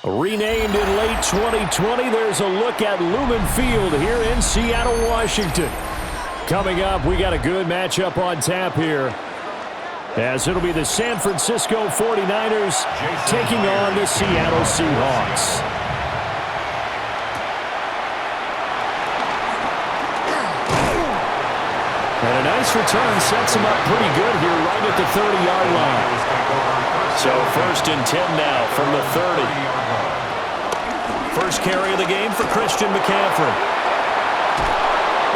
Renamed in late 2020, there's a look at Lumen Field here in Seattle, Washington. Coming up, we got a good matchup on tap here, as it'll be the San Francisco 49ers taking on the Seattle Seahawks. And a nice return sets him up pretty good here right at the 30-yard line. So 1st and 10 now from the 30. First carry of the game for Christian McCaffrey.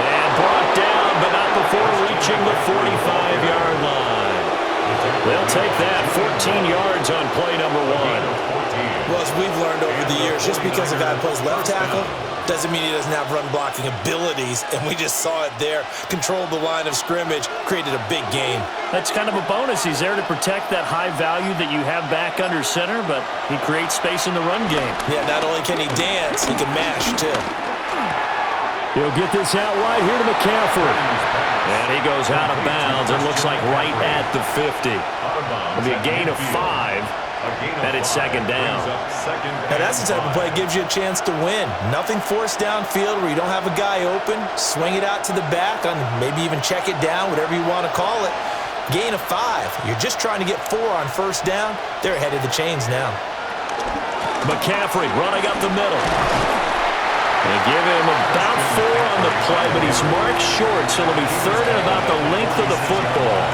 And brought down, but not before reaching the 45-yard line. They'll take that, 14 yards on play number 1. Well, as we've learned over the years, just because a guy plays left tackle doesn't mean he doesn't have run-blocking abilities, and we just saw it there. Controlled the line of scrimmage, created a big game. That's kind of a bonus. He's there to protect that high value that you have back under center, but he creates space in the run game. Yeah, not only can he dance, he can mash, too. He'll get this out wide here to McCaffrey. And he goes out of bounds. It looks like right at the 50. It'll be a gain of 5. And it's 2nd down. Now that's the type of play that gives you a chance to win. Nothing forced downfield where you don't have a guy open. Swing it out to the back, on maybe even check it down, whatever you want to call it. Gain of 5. You're just trying to get 4 on 1st down. They're ahead of the chains now. McCaffrey running up the middle. They give him about 4 on the play, but he's marked short, so it'll be 3rd and about the length of the football.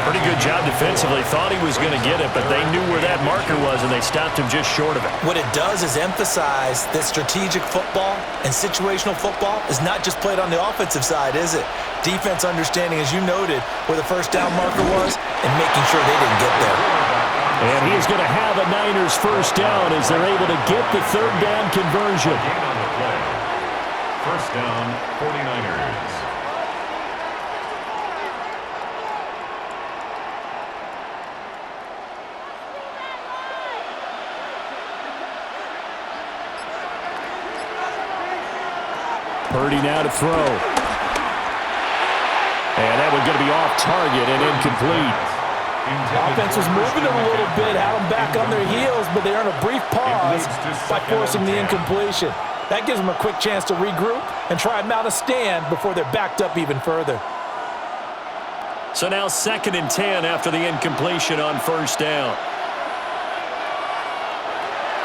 Pretty good job defensively. Thought he was going to get it, but they knew where that marker was, and they stopped him just short of it. What it does is emphasize that strategic football and situational football is not just played on the offensive side, is it? Defense understanding, as you noted, where the 1st down marker was and making sure they didn't get there. And he is going to have a Niners 1st down as they're able to get the 3rd down conversion. 1st down, 49ers. Purdy now to throw. And that one's going to be off target and incomplete. Offense was moving a little bit, had them back on their heels, but they earn a brief pause by forcing the incompletion. That gives them a quick chance to regroup and try and mount a stand before they're backed up even further. So now 2nd and 10 after the incompletion on 1st down.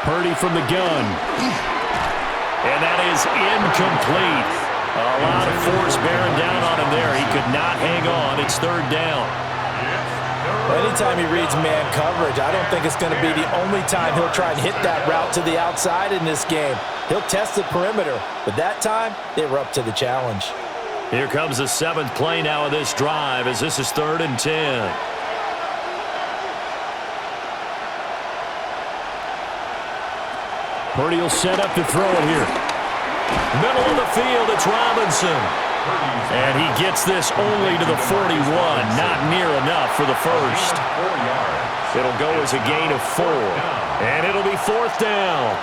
Purdy from the gun. And that is incomplete. A lot of force bearing down on him there. He could not hang on. It's 3rd down. Well, anytime he reads man coverage, I don't think it's going to be the only time he'll try and hit that route to the outside in this game. He'll test the perimeter, but that time, they were up to the challenge. Here comes the 7th play now of this drive as this is 3rd and 10. Purdy will set up to throw it here. Middle of the field, it's Robinson. And he gets this only to the 41, not near enough for the 1st. It'll go as a gain of 4. And it'll be 4th down.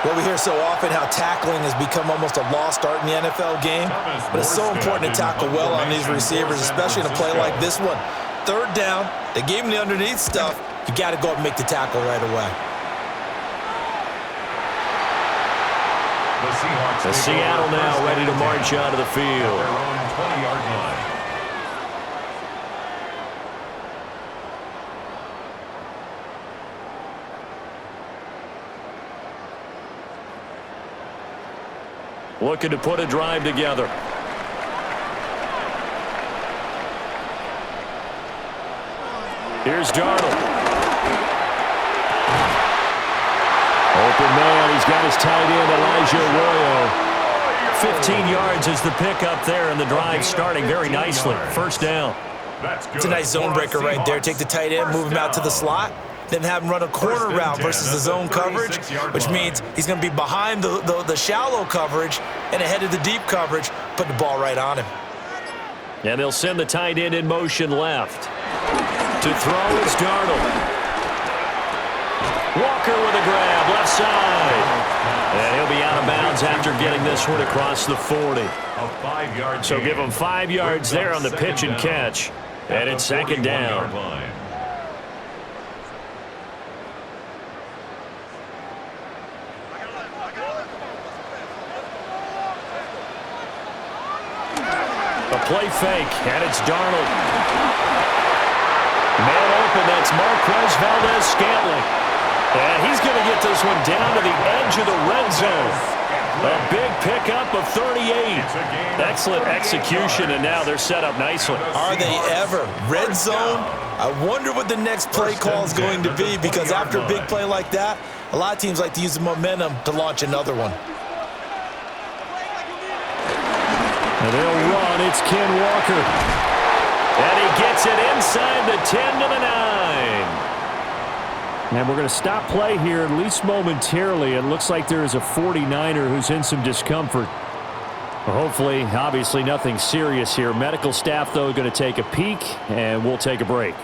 Well, we hear so often how tackling has become almost a lost art in the NFL game, but it's so important to tackle well on these receivers, especially in a play like this one. 3rd down, they gave him the underneath stuff. You got to go up and make the tackle right away. The Seattle now ready to march out of the field. Their own 20-yard line. Looking to put a drive together. Here's Darnold. Open man, he's got his tight end, Elijah Arroyo. 15 yards is the pickup there, and the drive starting very nicely. 1st down. It's a nice zone breaker right there. Take the tight end, move him out to the slot, then have him run a corner route versus the zone coverage, which means he's going to be behind the shallow coverage and ahead of the deep coverage, put the ball right on him. And they'll send the tight end in motion left. To throw is Darnold. Walker with a grab, left side. And he'll be out of bounds after getting this one across the 40. So give him 5 yards there on the pitch and catch. And it's 2nd down. play fake, and it's Darnold. Man open, that's Marquez Valdez-Scantling. And he's going to get this one down to the edge of the red zone. A big pickup of 38. Excellent execution, and now they're set up nicely. Are they ever? Red zone? I wonder what the next play call is going to be, because after a big play like that, a lot of teams like to use the momentum to launch another one. And they'll run. It's Ken Walker. And he gets it inside the 10 to the 9. And we're going to stop play here, at least momentarily. It looks like there is a 49er who's in some discomfort. Hopefully, obviously, nothing serious here. Medical staff, though, going to take a peek, and we'll take a break.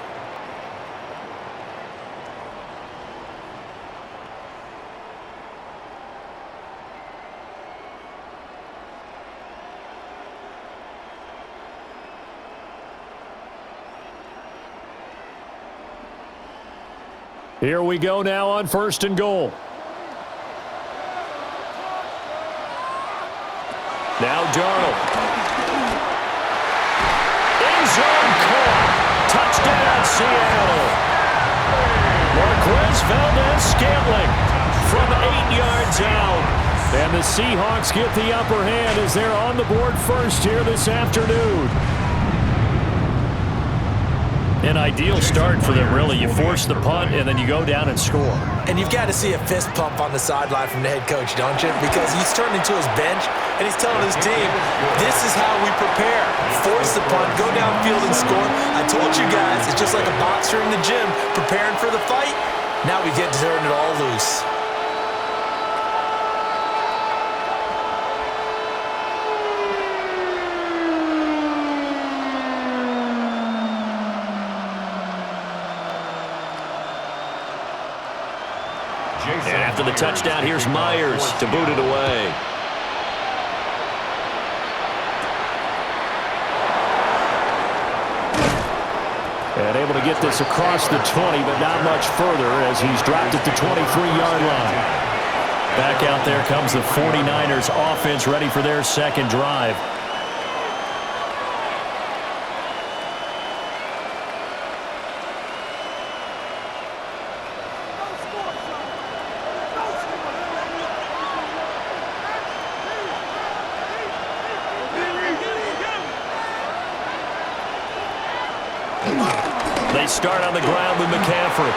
Here we go now on 1st and goal. Now Darnold. End zone caught. Touchdown, Seattle. Marquez Valdez-Scantling from 8 yards out. And the Seahawks get the upper hand as they're on the board first here this afternoon. An ideal start for them, really. You force the punt, and then you go down and score. And you've got to see a fist pump on the sideline from the head coach, don't you? Because he's turned into his bench, and he's telling his team, this is how we prepare. Force the punt, go downfield and score. I told you guys, it's just like a boxer in the gym preparing for the fight. Now we get to turn it all loose. And after the touchdown, here's Myers to boot it away. And able to get this across the 20, but not much further as he's dropped it to 23-yard line. Back out there comes the 49ers offense, ready for their second drive. They start on the ground with McCaffrey.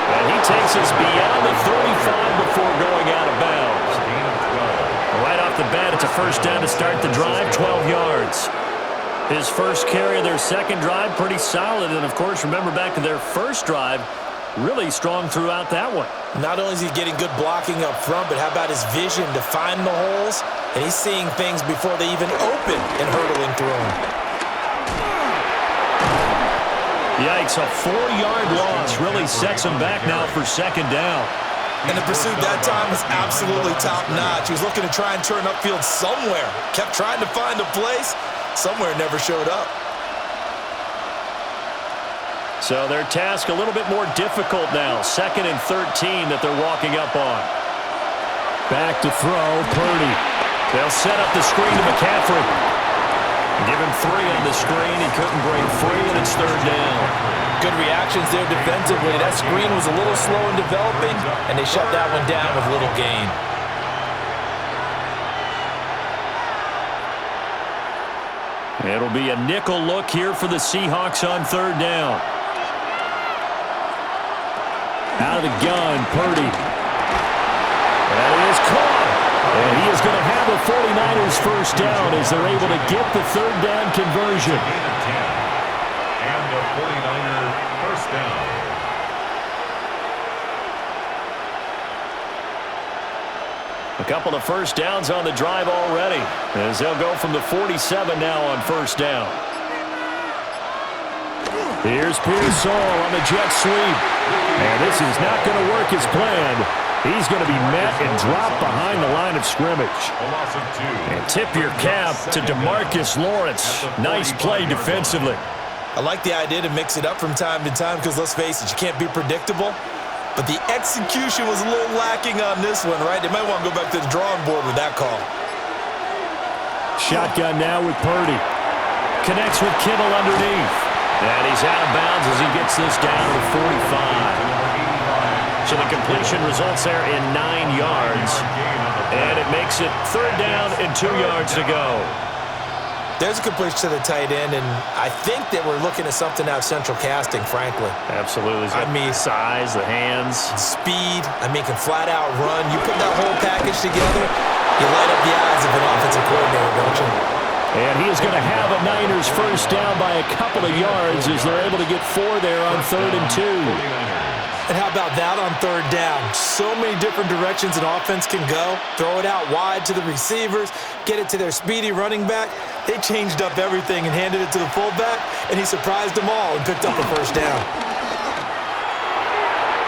And he takes us beyond the 35 before going out of bounds. Right off the bat, it's a first down to start the drive, 12 yards. His first carry of their second drive, pretty solid. And, of course, remember back to their first drive, really strong throughout that one. Not only is he getting good blocking up front, but how about his vision to find the holes? And he's seeing things before they even open and hurtling through them. Yikes, a 4-yard loss really sets him back now for second down. And the pursuit that time was absolutely top-notch. He was looking to try and turn upfield somewhere. Kept trying to find a place. Somewhere never showed up. So their task a little bit more difficult now. 2nd and 13 that they're walking up on. Back to throw, Purdy. They'll set up the screen to McCaffrey. Give him 3 on the screen. He couldn't break free, and it's 3rd down. Good reactions there defensively. That screen was a little slow in developing, and they shut that one down with little gain. It'll be a nickel look here for the Seahawks on 3rd down. Out of the gun, Purdy. That is caught. And he is going to have the 49ers first down as they're able to get the 3rd down conversion. And the 49er first down. A couple of first downs on the drive already as they'll go from the 47 now on first down. Here's Pearsall on the jet sweep. And this is not going to work as planned. He's going to be met and dropped behind the line of scrimmage. And tip your cap to DeMarcus Lawrence. Nice play defensively. I like the idea to mix it up from time to time because, let's face it, you can't be predictable. But the execution was a little lacking on this one, right? They might want to go back to the drawing board with that call. Shotgun now with Purdy. Connects with Kittle underneath. And he's out of bounds as he gets this down to the 45. So the completion results there in 9 yards. And it makes it 3rd down and 2 yards to go. There's a completion to the tight end, and I think that we're looking at something out of central casting, frankly. Absolutely. I mean, size, the hands. Speed. I mean, can flat out run. You put that whole package together, you light up the eyes of an offensive coordinator, don't you? And he is going to have a Niners first down by a couple of yards as they're able to get 4 there on 3rd and 2. And how about that on 3rd down? So many different directions an offense can go. Throw it out wide to the receivers, get it to their speedy running back. They changed up everything and handed it to the fullback, and he surprised them all and picked up the first down.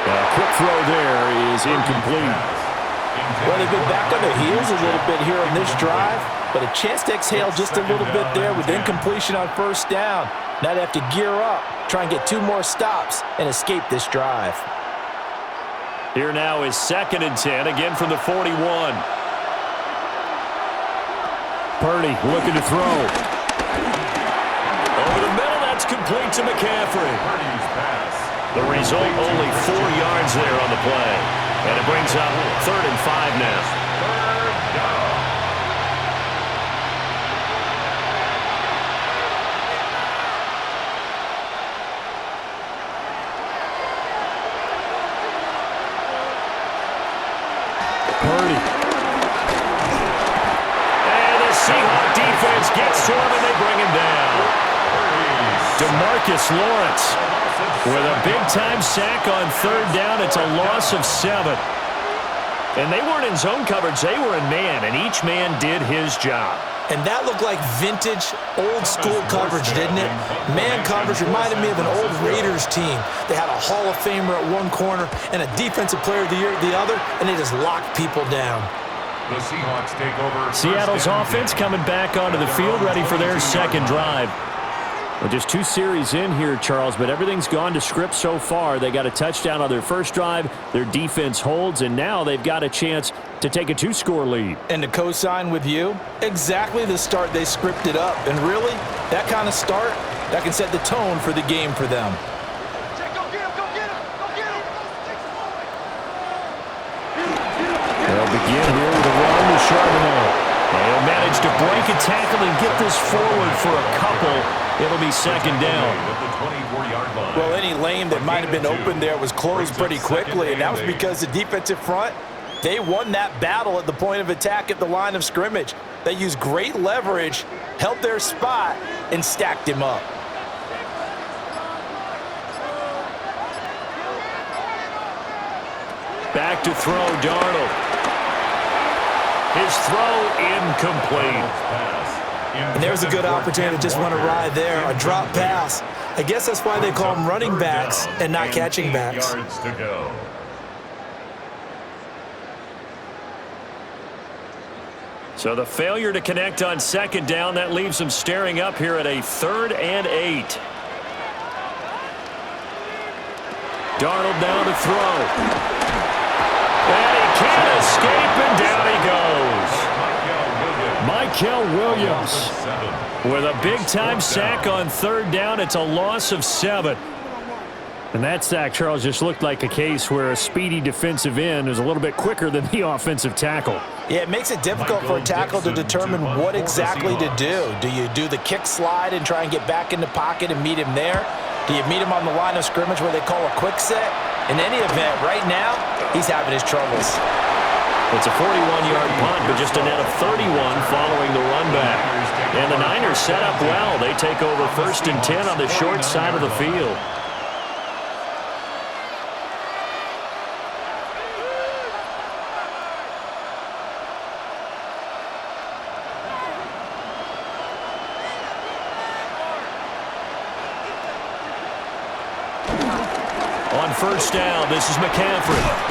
A quick throw there is incomplete. Well, they've been back on their heels a little bit here on this drive, but a chance to exhale just a little bit there with incompletion on first down. Now they have to gear up, try and get 2 more stops, and escape this drive. Here now is 2nd and 10, again from the 41. Purdy looking to throw. Over the middle, that's complete to McCaffrey. The result, only 4 yards there on the play. And it brings up 3rd and 5 now. Purdy. And the Seahawks defense gets to him and they bring him down. DeMarcus Lawrence with a big-time sack on 3rd down. It's a loss of 7. And they weren't in zone coverage. They were in man, and each man did his job. And that looked like vintage, old-school coverage, didn't it? Man coverage reminded me of an old Raiders team. They had a Hall of Famer at one corner and a Defensive Player of the Year at the other, and they just locked people down. The Seahawks take over. Seattle's offense coming back onto the field, ready for their 2nd drive. Well, just 2 series in here, Charles, but everything's gone to script so far. They got a touchdown on their first drive. Their defense holds, and now they've got a chance to take a 2-score lead. And to co-sign with you, exactly the start they scripted up. And really, that kind of start, that can set the tone for the game for them. They'll begin here with a run to Charbonnet. They'll manage to break a tackle and get this forward for a couple. It'll be 2nd down. Well, any lane that might have been open there was closed pretty quickly, and that was because the defensive front, they won that battle at the point of attack at the line of scrimmage. They used great leverage, held their spot, and stacked him up. Back to throw, Darnold. His throw incomplete. And there's a good opportunity to just want to ride there, a drop pass. I guess that's why they call them running backs and not catching backs. So the failure to connect on 2nd down, that leaves them staring up here at a 3rd and 8. Darnold now to throw. And he can't escape, and down he goes. Michael Williams with a big-time sack on 3rd down. It's a loss of 7. And that sack, Charles, just looked like a case where a speedy defensive end is a little bit quicker than the offensive tackle. Yeah, it makes it difficult for a tackle to determine what exactly to do. Do you do the kick slide and try and get back in the pocket and meet him there? Do you meet him on the line of scrimmage where they call a quick set? In any event, right now, he's having his troubles. It's a 41-yard punt, but just a net of 31 following the run back. And the Niners set up well. They take over 1st and 10 on the short side of the field. On 1st down, this is McCaffrey.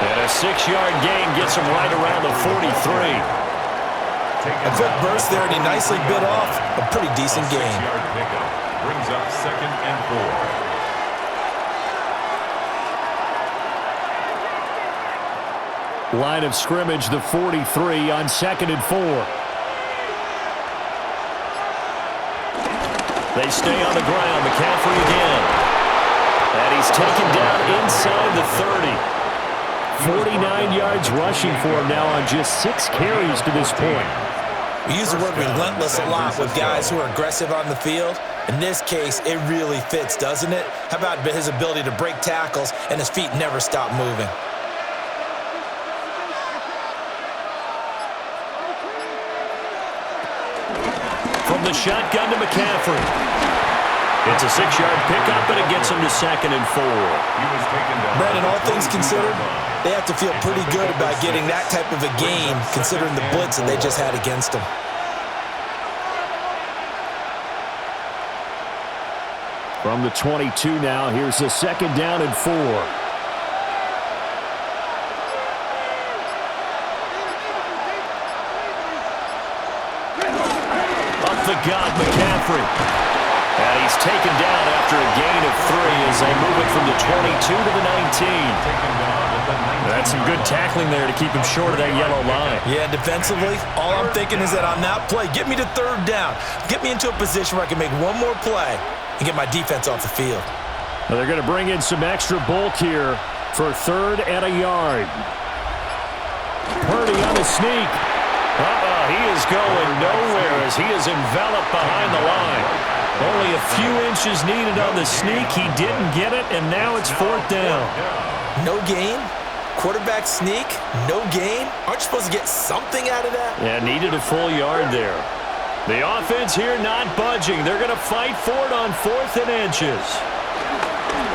And a 6-yard gain gets him right around the 43. A quick burst there, and he nicely bit off a pretty decent gain. 6-yard pickup brings up 2nd and 4. Line of scrimmage, the 43 on 2nd and 4. They stay on the ground. McCaffrey again. And he's taken down inside the 30. 49 yards rushing for him now on just 6 carries to this point. We use the word relentless a lot with guys who are aggressive on the field. In this case, it really fits, doesn't it? How about his ability to break tackles and his feet never stop moving? From the shotgun to McCaffrey. It's a 6-yard pickup, and it gets him to 2nd and 4. Brandon, all things considered, they have to feel pretty good about getting that type of a game, considering the blitz that they just had against them. From the 22 now, here's a 2nd down and 4. Up the gut, McCaffrey. And he's taken down after a gain of 3 as they move it from the 22 to the 19. That's some good tackling there to keep him short of that yellow line. Yeah, defensively, all I'm thinking is that on that play, get me to 3rd down. Get me into a position where I can make one more play and get my defense off the field. Well, they're going to bring in some extra bulk here for 3rd and a yard. Purdy on the sneak. He is going nowhere as he is enveloped behind the line. Only a few inches needed on the sneak. He didn't get it, and now it's 4th down. No gain? Quarterback sneak? No gain? Aren't you supposed to get something out of that? Yeah, needed a full yard there. The offense here not budging. They're going to fight for it on 4th and inches.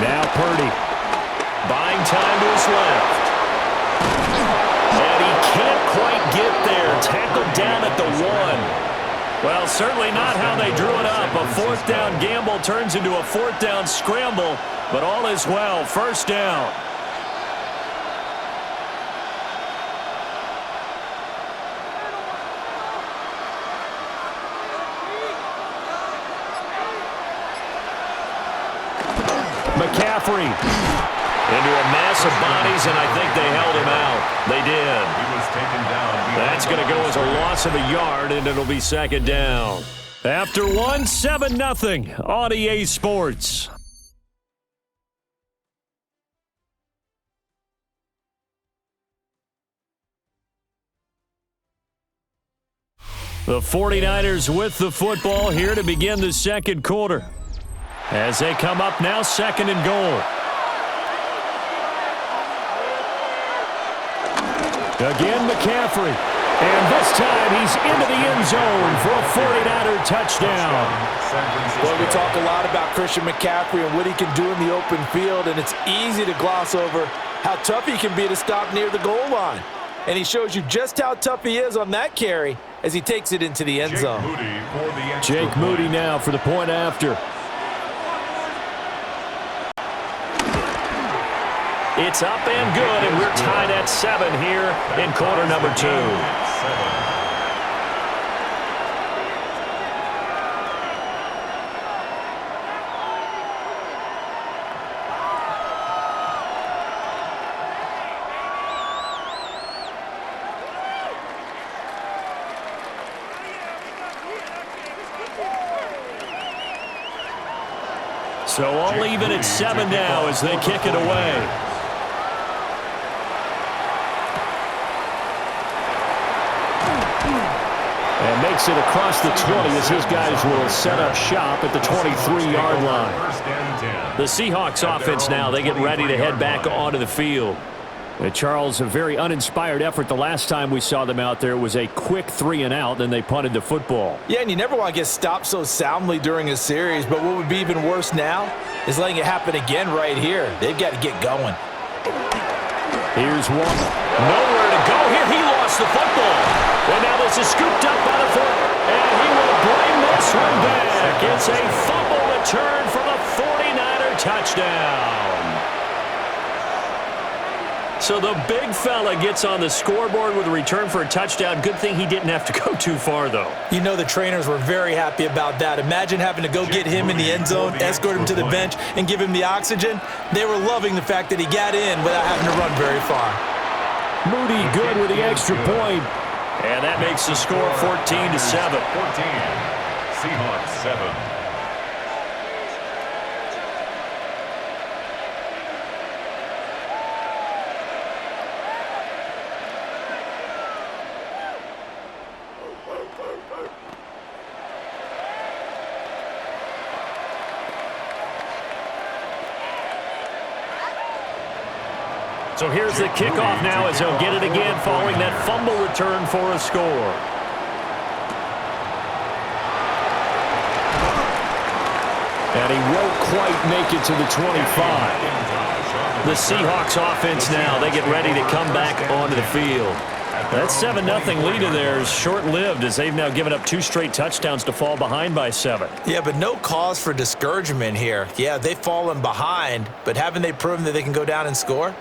Now Purdy. Buying time to his left. And he can't quite get there. Tackled down at the 1. Well, certainly not how they drew it up. A 4th down gamble turns into a 4th down scramble, but all is well. 1st down. McCaffrey into a mass of bodies, and I think they held him out. They did. He was taken down. That's going to go as a loss of a yard, and it'll be 2nd down. After 7-0 on EA Sports. The 49ers with the football here to begin the 2nd quarter. As they come up now, 2nd and goal. Again, McCaffrey. And this time he's into the end zone for a 49er touchdown. Well, we talk a lot about Christian McCaffrey and what he can do in the open field, and it's easy to gloss over how tough he can be to stop near the goal line. And he shows you just how tough he is on that carry as he takes it into the end zone. Jake Moody now for the point after. It's up and good, and we're tied at 7 here in quarter number 2. So all even at 7 now as they kick it away. And makes it across the 20 as his guys will set up shop at the 23-yard line. The Seahawks offense now, they get ready to head back onto the field. Charles, a very uninspired effort. The last time we saw them out there was a quick 3-and-out, then they punted the football. Yeah, and you never want to get stopped so soundly during a series, but what would be even worse now is letting it happen again right here. They've got to get going. Here's one. Nowhere to go here. He lost the football. And now this is scooped up by the foot. And he will bring this one back. It's a fumble return for the 49er touchdown. So the big fella gets on the scoreboard with a return for a touchdown. Good thing he didn't have to go too far, though. You know the trainers were very happy about that. Imagine having to go get him in the end zone, escort him to the bench, and give him the oxygen. They were loving the fact that he got in without having to run very far. Moody good with the extra point. And that makes the score 14-7. 14. Seahawks 7. So here's the kickoff now as he'll get it again following that fumble return for a score. And he won't quite make it to the 25. The Seahawks offense now, they get ready to come back onto the field. That 7-0 lead of theirs short-lived as they've now given up 2 straight touchdowns to fall behind by 7. Yeah, but no cause for discouragement here. Yeah, they've fallen behind, but haven't they proven that they can go down and score?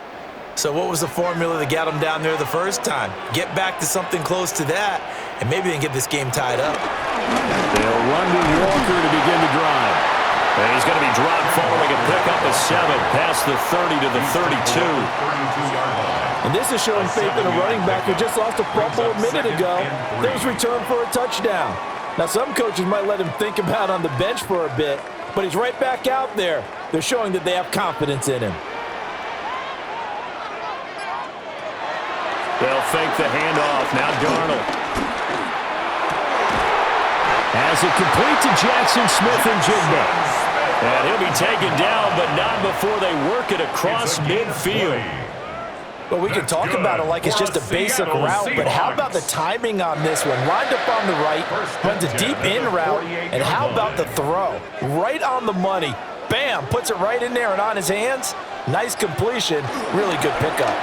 So what was the formula that got them down there the first time? Get back to something close to that, and maybe they can get this game tied up. They'll run to Walker to begin the drive. And he's going to be dropped following a pickup of 7 past the 30 to the 32. And this is showing faith in a running back who just lost a fumble a minute ago. That was returned for a touchdown. Now, some coaches might let him think about on the bench for a bit, but he's right back out there. They're showing that they have confidence in him. They'll fake the handoff. Now Darnold has it complete to Jackson Smith-Njigba. And he'll be taken down, but not before they work it across midfield. Well, we can talk about it like it's just a basic route, but how about the timing on this one? Lined up on the right, runs a deep in route, and how about the throw? Right on the money. Bam, puts it right in there and on his hands. Nice completion, really good pickup.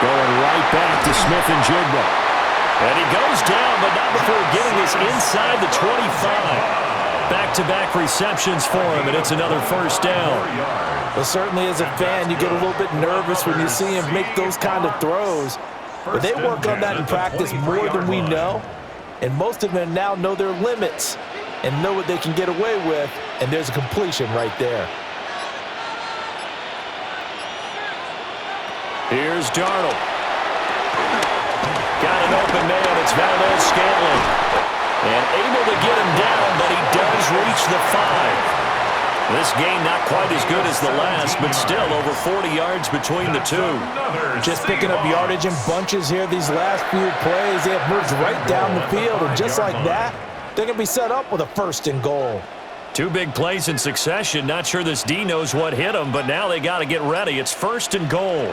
Going right back to Smith-Njigba. And he goes down, but not before getting this inside the 25. Back-to-back receptions for him, and it's another first down. Well, certainly as a fan, you get a little bit nervous when you see him make those kind of throws. But they work on that in practice more than we know. And most of them now know their limits and know what they can get away with. And there's a completion right there. Here's Darnold. Got an open man. It's Valdez-Scantling. And able to get him down, but he does reach the 5. This game not quite as good as the last, but still over 40 yards between the two. Just picking up yardage in bunches here these last few plays. They have moved right down the field, and just like that, they're going to be set up with a 1st and goal. 2 big plays in succession. Not sure this D knows what hit him, but now they got to get ready. It's 1st and goal.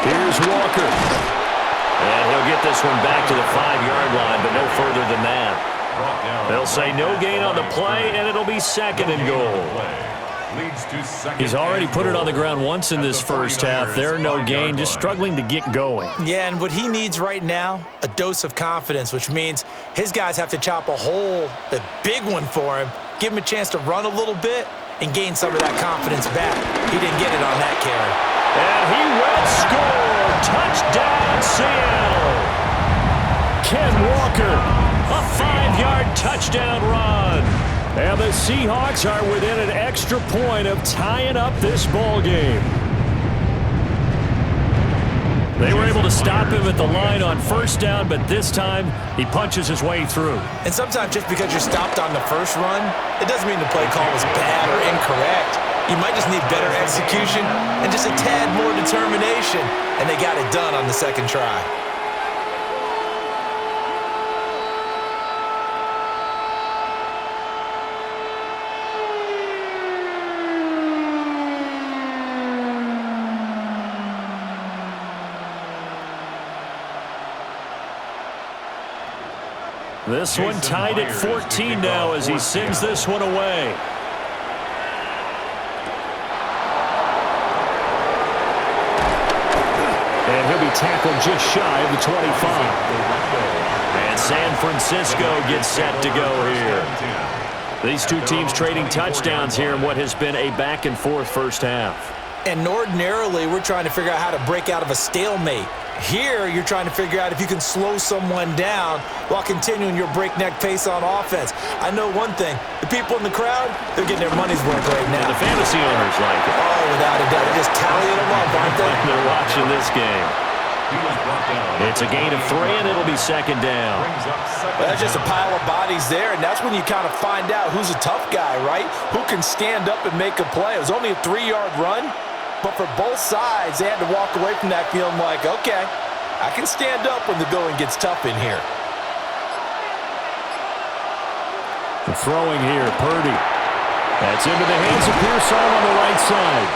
Here's Walker. And he'll get this one back to the 5-yard line, but no further than that. They'll say no gain on the play, and it'll be 2nd and goal. He's already put it on the ground once in this first half. They're no gain, just struggling to get going. Yeah, and what he needs right now, a dose of confidence, which means his guys have to chop a hole, a big one for him, give him a chance to run a little bit, and gain some of that confidence back. He didn't get it on that carry. And he will score. Touchdown, Seattle. Ken Walker. A 5-yard touchdown run. And the Seahawks are within an extra point of tying up this ball game. They were able to stop him at the line on 1st down, but this time he punches his way through. And sometimes just because you're stopped on the first run, it doesn't mean the play call was bad or incorrect. You might just need better execution and just a tad more determination, and they got it done on the 2nd try. This one tied at 14 now as he sends this one away. And he'll be tackled just shy of the 25. And San Francisco gets set to go here. These 2 teams trading touchdowns here in what has been a back-and-forth first half. And ordinarily, we're trying to figure out how to break out of a stalemate. Here, you're trying to figure out if you can slow someone down while continuing your breakneck pace on offense. I know one thing. The people in the crowd, they're getting their money's worth right now. And the fantasy owners like it. Oh, without a doubt. They're just tallying them up, aren't they? They're watching this game. It's a gain of 3, and it'll be 2nd down. Well, that's just a pile of bodies there, and that's when you kind of find out who's a tough guy, right? Who can stand up and make a play. It was only a 3-yard run. But for both sides, they had to walk away from that feeling like, okay, I can stand up when the going gets tough in here. The throwing here, Purdy. That's into the hands of Pearson on the right side.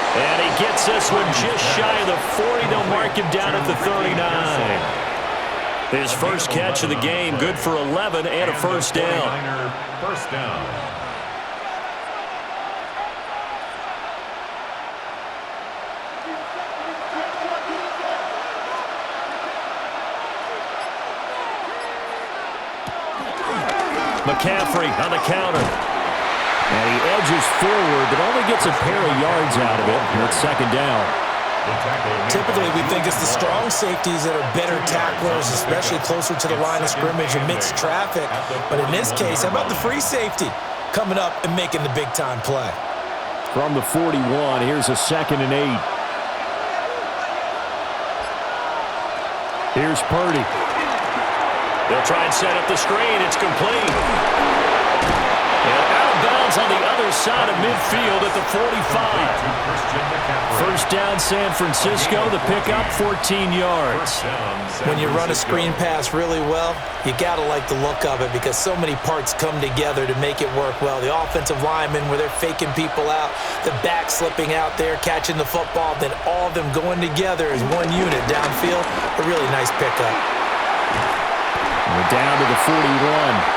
And he gets this one just shy of the 40. They'll mark him down at the 39. His first catch of the game, good for 11 and a first down. First down. McCaffrey on the counter. And he edges forward, but only gets a pair of yards out of it. And it's second down. Typically, we think it's the strong safeties that are better tacklers, especially closer to the line of scrimmage and mixed traffic. But in this case, how about the free safety coming up and making the big-time play? From the 41, here's a 2nd and 8. Here's Purdy. They'll try and set up the screen. It's complete. And out of bounds on the other side of midfield at the 45. First down, San Francisco. The pickup, 14 yards. When you run a screen pass really well, you got to like the look of it because so many parts come together to make it work well. The offensive linemen, where they're faking people out, the back slipping out there, catching the football, then all of them going together as one unit downfield. A really nice pickup. We're down to the 41.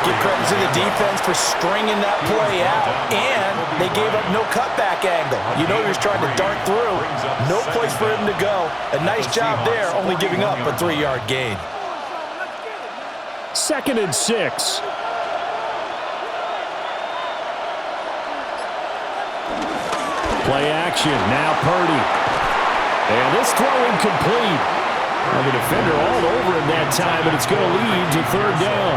Give credit to the defense for stringing that play out, and they gave up no cutback angle. You know he was trying to dart through. No place for him to go. A nice job there, only giving up a 3-yard gain. 2nd and 6. Play action. Now Purdy. And this throw incomplete. And the defender all over him that time, but it's going to lead to 3rd down.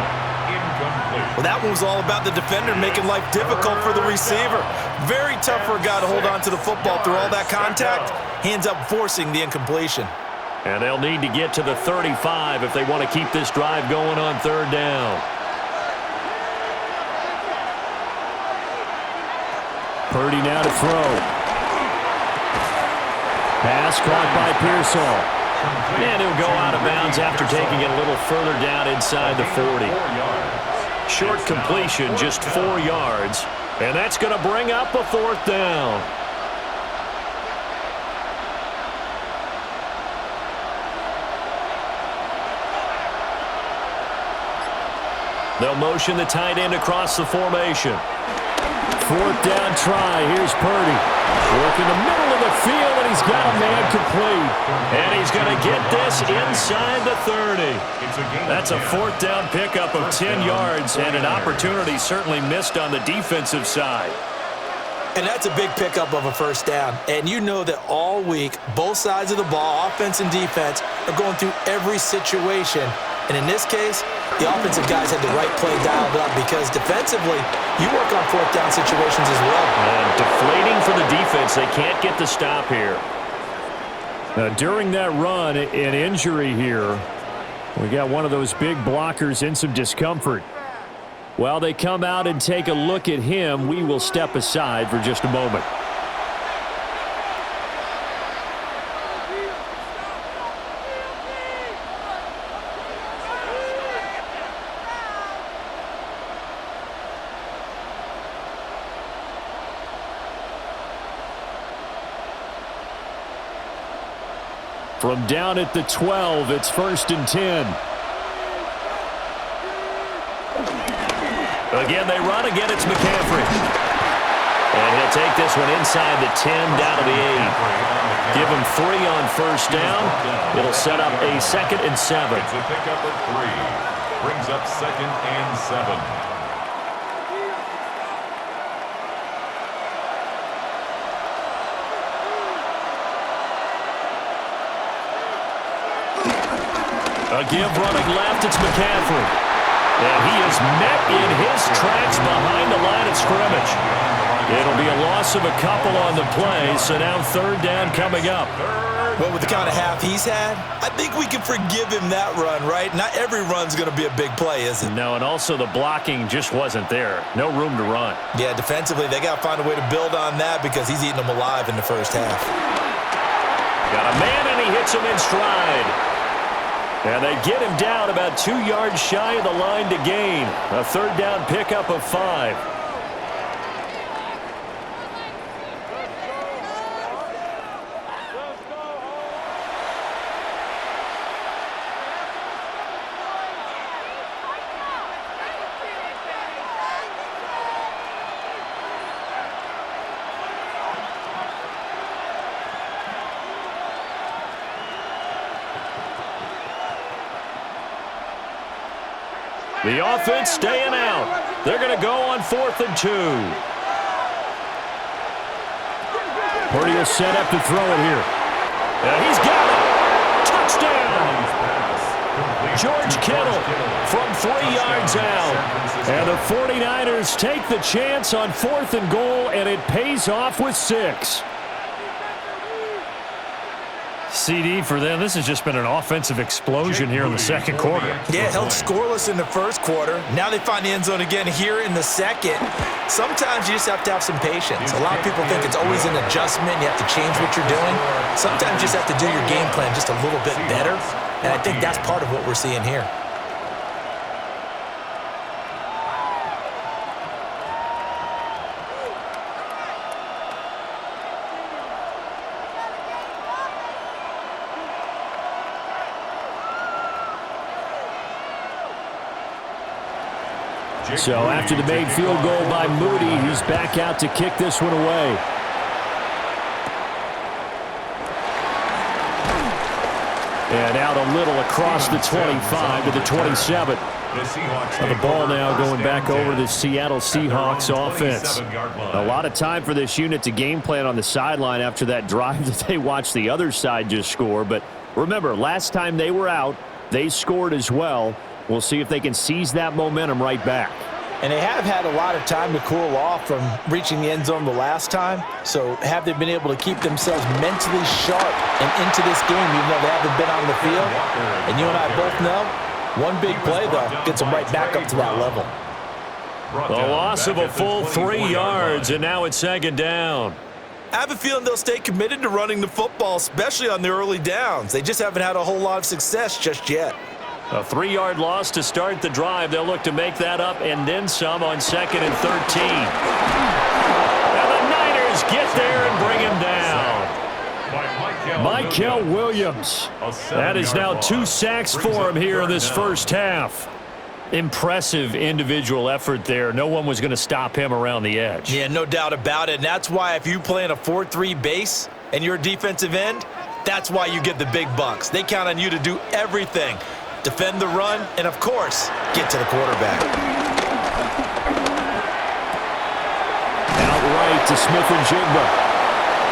Well, that one was all about the defender making life difficult for the receiver. Very tough for a guy to hold on to the football through all that contact. He ends up forcing the incompletion. And they'll need to get to the 35 if they want to keep this drive going on 3rd down. Purdy now to throw. Pass caught by Pearsall. And he'll go out of bounds after taking it a little further down inside the 40. Short completion, just 4 yards. And that's going to bring up a 4th down. They'll motion the tight end across the formation. 4th down try. Here's Purdy. Working the middle of the field, and he's got a man complete. And he's going to get this inside the 30. That's a 4th down pickup of 10 yards, and an opportunity certainly missed on the defensive side. And that's a big pickup of a 1st down. And you know that all week, both sides of the ball, offense and defense, are going through every situation. And in this case, the offensive guys had the right play dialed up because defensively, you work on 4th down situations as well. And deflating for the defense. They can't get the stop here. During that run, an injury here. We got one of those big blockers in some discomfort. While they come out and take a look at him, we will step aside for just a moment. From down at the 12, it's 1st and 10. Again, they run. Again, it's McCaffrey. And he'll take this one inside the 10, down to the 8. Give him 3 on 1st down. It'll set up a 2nd and 7. It's a pickup of 3. Brings up 2nd and 7. A give running left, it's McCaffrey. And he is met in his tracks behind the line of scrimmage. It'll be a loss of a couple on the play, so now 3rd down coming up. Well, with the kind of half he's had, I think we can forgive him that run, right? Not every run's going to be a big play, is it? No, and also the blocking just wasn't there. No room to run. Yeah, defensively, they got to find a way to build on that because he's eating them alive in the 1st half. Got a man, and he hits him in stride. And they get him down about 2 yards shy of the line to gain. A 3rd down pickup of 5. The offense staying out. They're going to go on 4th and 2. Purdy will set up to throw it here. He's got it. Touchdown. George Kittle from 3 yards out. And the 49ers take the chance on 4th and goal, and it pays off with 6. CD for them, this has just been an offensive explosion here in the second quarter. Yeah, held scoreless in the first quarter. Now they find the end zone again here in the second. Sometimes you just have to have some patience. A lot of people think it's always an adjustment. You have to change what you're doing. Sometimes you just have to do your game plan just a little bit better. And I think that's part of what we're seeing here. So after the made field goal by Moody, he's back out to kick this one away. And out a little across the 25 to the 27. The ball now going back over to the Seattle Seahawks offense. A lot of time for this unit to game plan on the sideline after that drive that they watched the other side just score. But remember, last time they were out, they scored as well. We'll see if they can seize that momentum right back. And they have had a lot of time to cool off from reaching the end zone the last time. So have they been able to keep themselves mentally sharp and into this game, even though they haven't been on the field? And you and I both know, one big play, though, gets them right back up to that level. The loss of a full 3 yards, and now it's 2nd down. I have a feeling they'll stay committed to running the football, especially on the early downs. They just haven't had a whole lot of success just yet. A 3-yard loss to start the drive. They'll look to make that up and then some on 2nd and 13. And the Niners get there and bring him down. Michael Williams. That is now 2 sacks for him here in this first half. Impressive individual effort there. No one was going to stop him around the edge. Yeah, no doubt about it. And that's why if you play in a 4-3 base and you're a defensive end, that's why you get the big bucks. They count on you to do everything. Defend the run, and, of course, get to the quarterback. Outright to Smith-Njigba.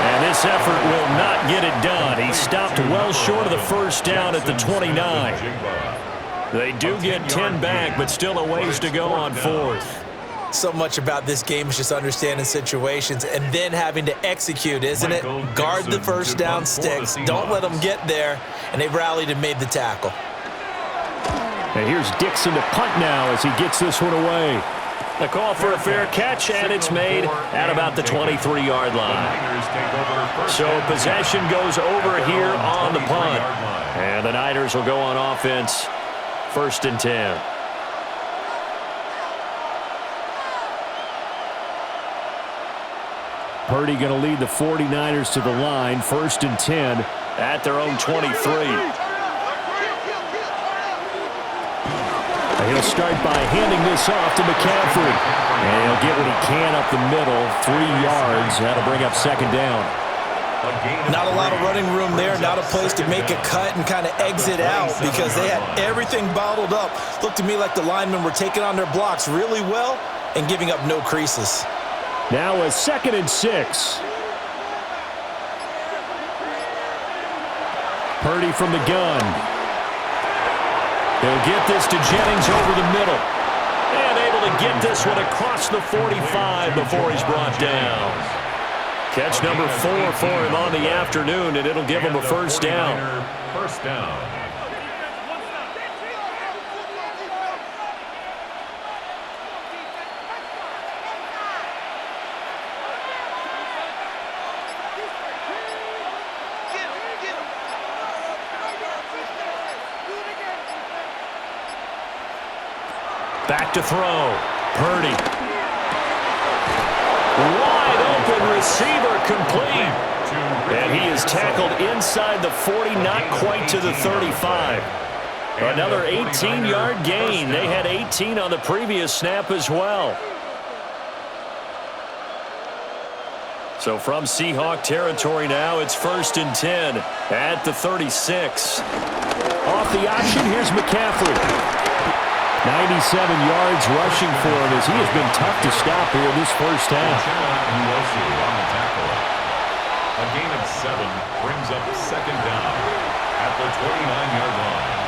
And this effort will not get it done. He stopped well short of the first down at the 29. They do get 10 back, but still a ways to go on 4th. So much about this game is just understanding situations and then having to execute, isn't it? Guard the first down sticks. Don't let them get there. And they rallied and made the tackle. And here's Dixon to punt now as he gets this one away. The call for a fair catch, and it's made at about the 23-yard line. So possession goes over here on the punt. And the Niners will go on offense, 1st and 10. Purdy going to lead the 49ers to the line, 1st and 10 at their own 23. He'll start by handing this off to McCaffrey. And he'll get what he can up the middle, 3 yards. That'll bring up 2nd down. Not a lot of running room there, not a place to make a cut and kind of exit out because they had everything bottled up. Looked to me like the linemen were taking on their blocks really well and giving up no creases. Now a 2nd and 6. Purdy from the gun. He'll get this to Jennings over the middle. And able to get this one across the 45 before he's brought down. Catch number 4 for him on the afternoon, and it'll give him a first down. First down. Back to throw. Purdy. Wide open receiver complete. And he is tackled inside the 40, not quite to the 35. Another 18-yard gain. They had 18 on the previous snap as well. So from Seahawk territory now, it's 1st and 10 at the 36. Off the option, here's McCaffrey. 97 yards rushing for him as he has been tough to stop here this first half. On the tackle. A gain of 7 brings up second down at the 29-yard line.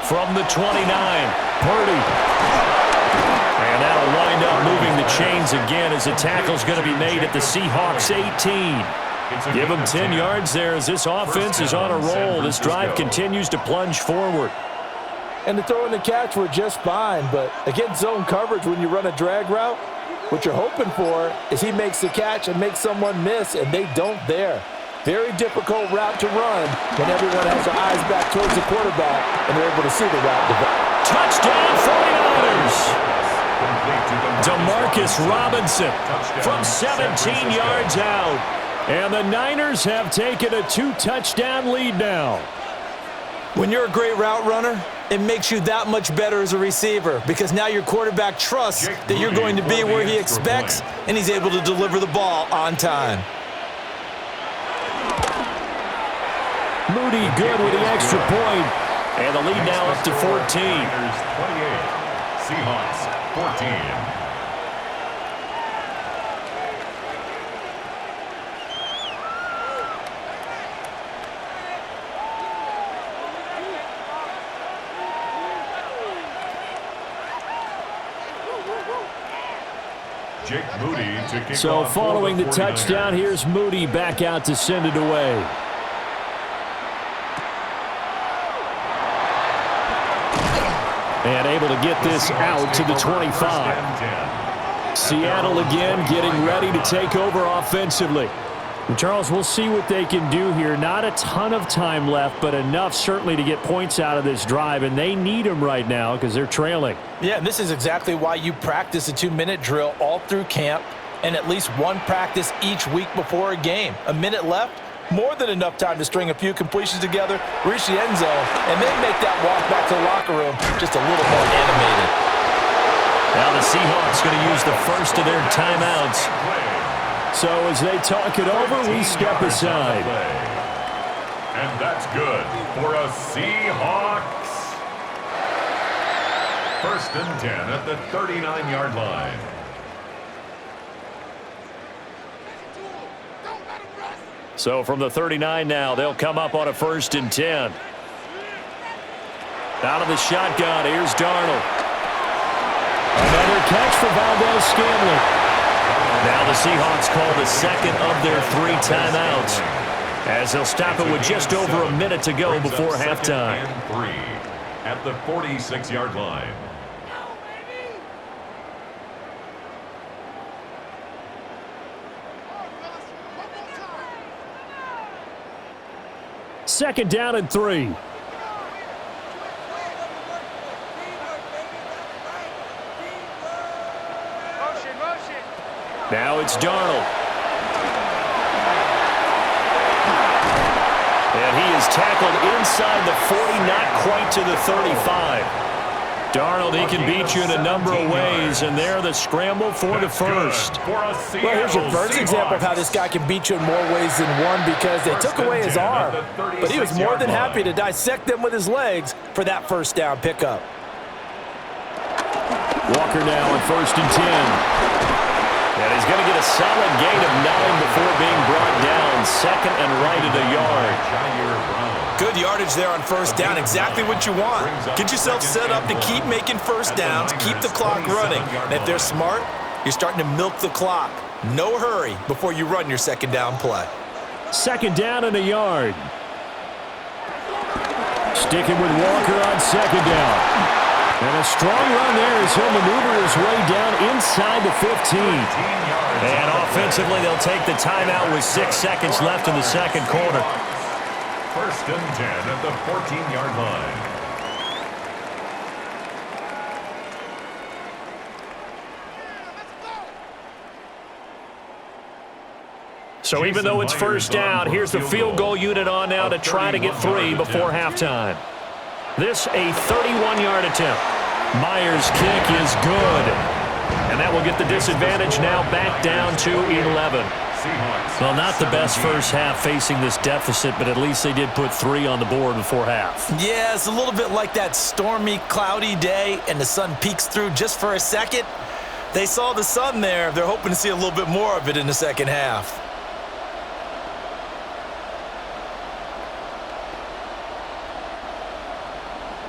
From the 29, Purdy. And that'll wind up moving the chains again as the tackle's going to be made at the Seahawks 18. Give them 10 yards there as this offense is on a roll. This drive continues to plunge forward. And the throw and the catch were just fine, but against zone coverage when you run a drag route, what you're hoping for is he makes the catch and makes someone miss, and they don't there. Very difficult route to run when everyone has their eyes back towards the quarterback and they're able to see the route develop. Touchdown 49ers! Demarcus Robinson from 17 yards out. And the Niners have taken a 2-touchdown lead now. When you're a great route runner, it makes you that much better as a receiver because now your quarterback trusts that you're going to be where he expects and he's able to deliver the ball on time. Moody good with the extra point. And the lead now up to 14. 28, Seahawks 14. Jake Moody to kick So off following for the touchdown, here's Moody back out to send it away. And able to get this out to the 25. Seattle again getting ready to take over offensively. And Charles, we'll see what they can do here. Not a ton of time left, but enough certainly to get points out of this drive, and they need them right now because they're trailing. Yeah, and this is exactly why you practice a 2-minute drill all through camp and at least one practice each week before a game. A minute left, more than enough time to string a few completions together, reach the end zone, and then make that walk back to the locker room just a little more animated. Now the Seahawks going to use the first of their timeouts. So as they talk it over, we step aside. And that's good for a Seahawks. First and 10 at the 39-yard line. So from the 39 now, they'll come up on a 1st and 10. Out of the shotgun, here's Darnold. Another catch for Valdez-Scantling. Now the Seahawks call the second of their 3 timeouts as they'll stop it with just over a minute to go before halftime. And 3 at the 46-yard line. Second down and 3. Now it's Darnold. And he is tackled inside the 40, not quite to the 35. Darnold, he can beat you in a number of ways, and there the scramble for the first. Well, here's your first example of how this guy can beat you in more ways than one because they took away his arm, but he was more than happy to dissect them with his legs for that first down pickup. Walker now on 1st and 10. And he's going to get a solid gain of 9 before being brought down. Second and right at a yard. Good yardage there on first down. Exactly what you want. Get yourself set up to keep making first downs, keep the clock running. And if they're smart, you're starting to milk the clock. No hurry before you run your second down play. Second down and a yard. Sticking with Walker on second down. And a strong run there as he'll maneuver his way down inside the 15. And offensively, they'll take the timeout with 6 seconds left in the second quarter. First and 10 at the 14-yard line. So even though it's first down, here's the field goal unit on now to try to get 3 before halftime. This a 31-yard attempt. Myers' kick is good. And that will get the disadvantage now back down to 11. Well, not the best first half facing this deficit, but at least they did put 3 on the board before half. Yeah, it's a little bit like that stormy, cloudy day, and the sun peeks through just for a second. They saw the sun there. They're hoping to see a little bit more of it in the second half.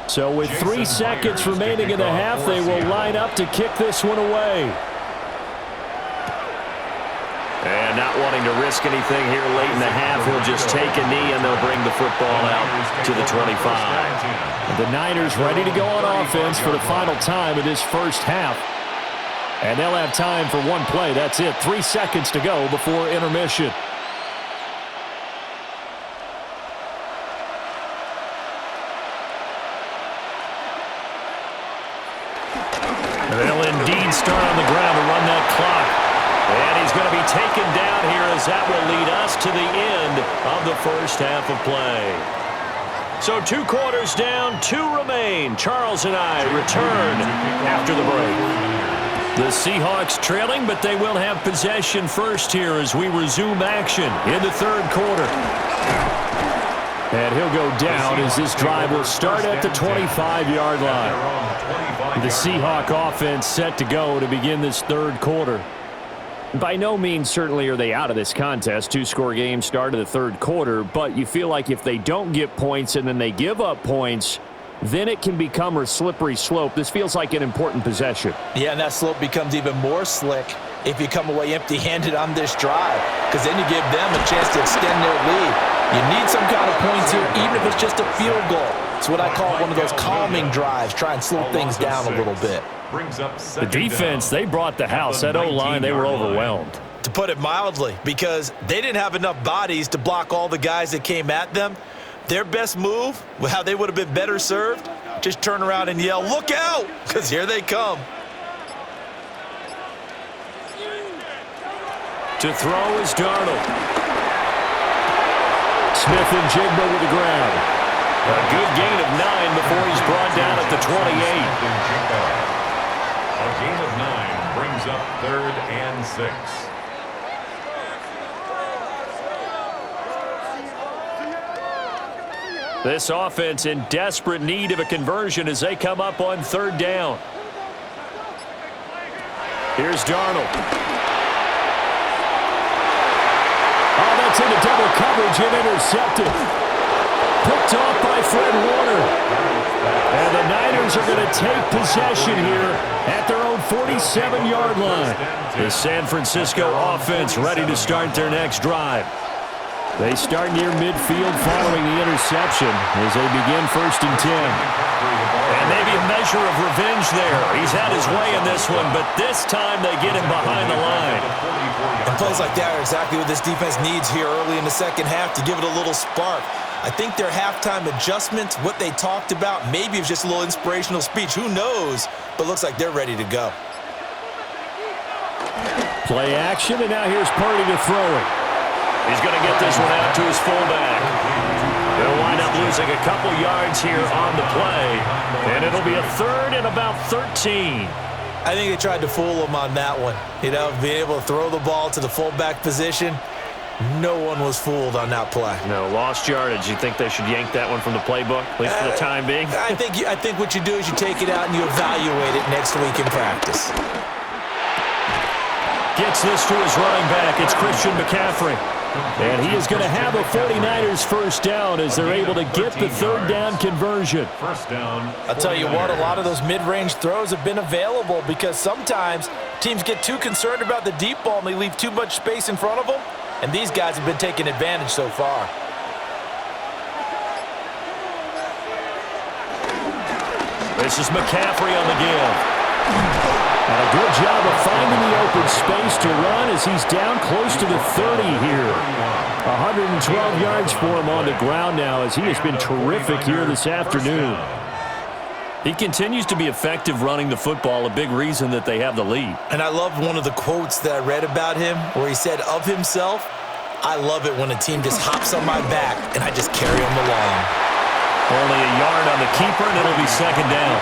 So with 3 seconds remaining in the half, they will line up to kick this one away. And not wanting to risk anything here late in the half, he'll just take a knee and they'll bring the football out to the 25. The Niners ready to go on offense for the final time of this first half. And they'll have time for one play. That's it. 3 seconds to go before intermission. They'll indeed start on the ground to run that clock. And he's going to be taken down here as that will lead us to the end of the first half of play. So 2 quarters down, 2 remain. Charles and I return after the break. The Seahawks trailing, but they will have possession first here as we resume action in the third quarter. And he'll go down as this drive will start at the 25-yard line. The Seahawk offense set to go to begin this third quarter. By no means certainly are they out of this contest. 2-score game start of the third quarter, but you feel like if they don't get points and then they give up points, then it can become a slippery slope. This feels like an important possession. Yeah, and that slope becomes even more slick if you come away empty-handed on this drive, because then you give them a chance to extend their lead. You need some kind of points here, even if it's just a field goal. It's what I call one of those calming drives. Try and slow things down a little bit. The defense, they brought the house. That O-line, they were overwhelmed. To put it mildly, because they didn't have enough bodies to block all the guys that came at them. Their best move, how they would have been better served, just turn around and yell, "Look out!" because here they come. To throw is Darnold. Smith and Jigba with the ground. A good gain of 9 before he's brought down at the 28. A gain of 9 brings up 3rd and 6. This offense in desperate need of a conversion as they come up on 3rd down. Here's Darnold. Oh, that's into double coverage and intercepted. Picked off by Fred Warner. And the Niners are going to take possession here at their own 47-yard line. The San Francisco offense ready to start their next drive. They start near midfield following the interception as they begin 1st and 10. And maybe a measure of revenge there. He's had his way in this one, but this time they get him behind the line. And plays like that are exactly what this defense needs here early in the second half to give it a little spark. I think their halftime adjustments, what they talked about, maybe it's just a little inspirational speech. Who knows? But looks like they're ready to go. Play action, and now here's Purdy to throw it. He's going to get this one out to his fullback. They'll wind up losing a couple yards here on the play, and it'll be a 3rd and about 13. I think they tried to fool him on that one. You know, being able to throw the ball to the fullback position. No one was fooled on that play. No, lost yardage. You think they should yank that one from the playbook, at least for the time being? I think what you do is you take it out and you evaluate it next week in practice. Gets this to his running back. It's Christian McCaffrey. And he is going to have a 49ers first down as they're able to get the 3rd down conversion. First down. I'll tell you what, a lot of those mid-range throws have been available because sometimes teams get too concerned about the deep ball and they leave too much space in front of them. And these guys have been taking advantage so far. This is McCaffrey on the give. And a good job of finding the open space to run as he's down close to the 30 here. 112 yards for him on the ground now as he has been terrific here this afternoon. He continues to be effective running the football, a big reason that they have the lead. And I love one of the quotes that I read about him where he said of himself, I love it when a team just hops on my back and I just carry them along. Only a yard on the keeper, and it'll be second down.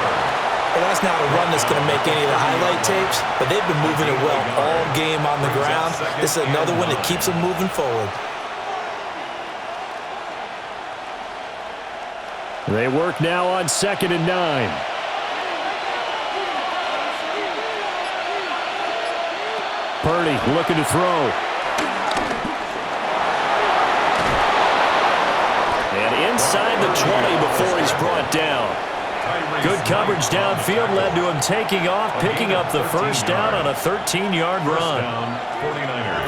Well, that's not a run that's going to make any of the highlight tapes, but they've been moving it well all game on the ground. This is another one that keeps them moving forward. They work now on 2nd and 9. Purdy looking to throw. And inside the 20 before he's brought down. Good coverage downfield led to him taking off, picking up the first down on a 13-yard run.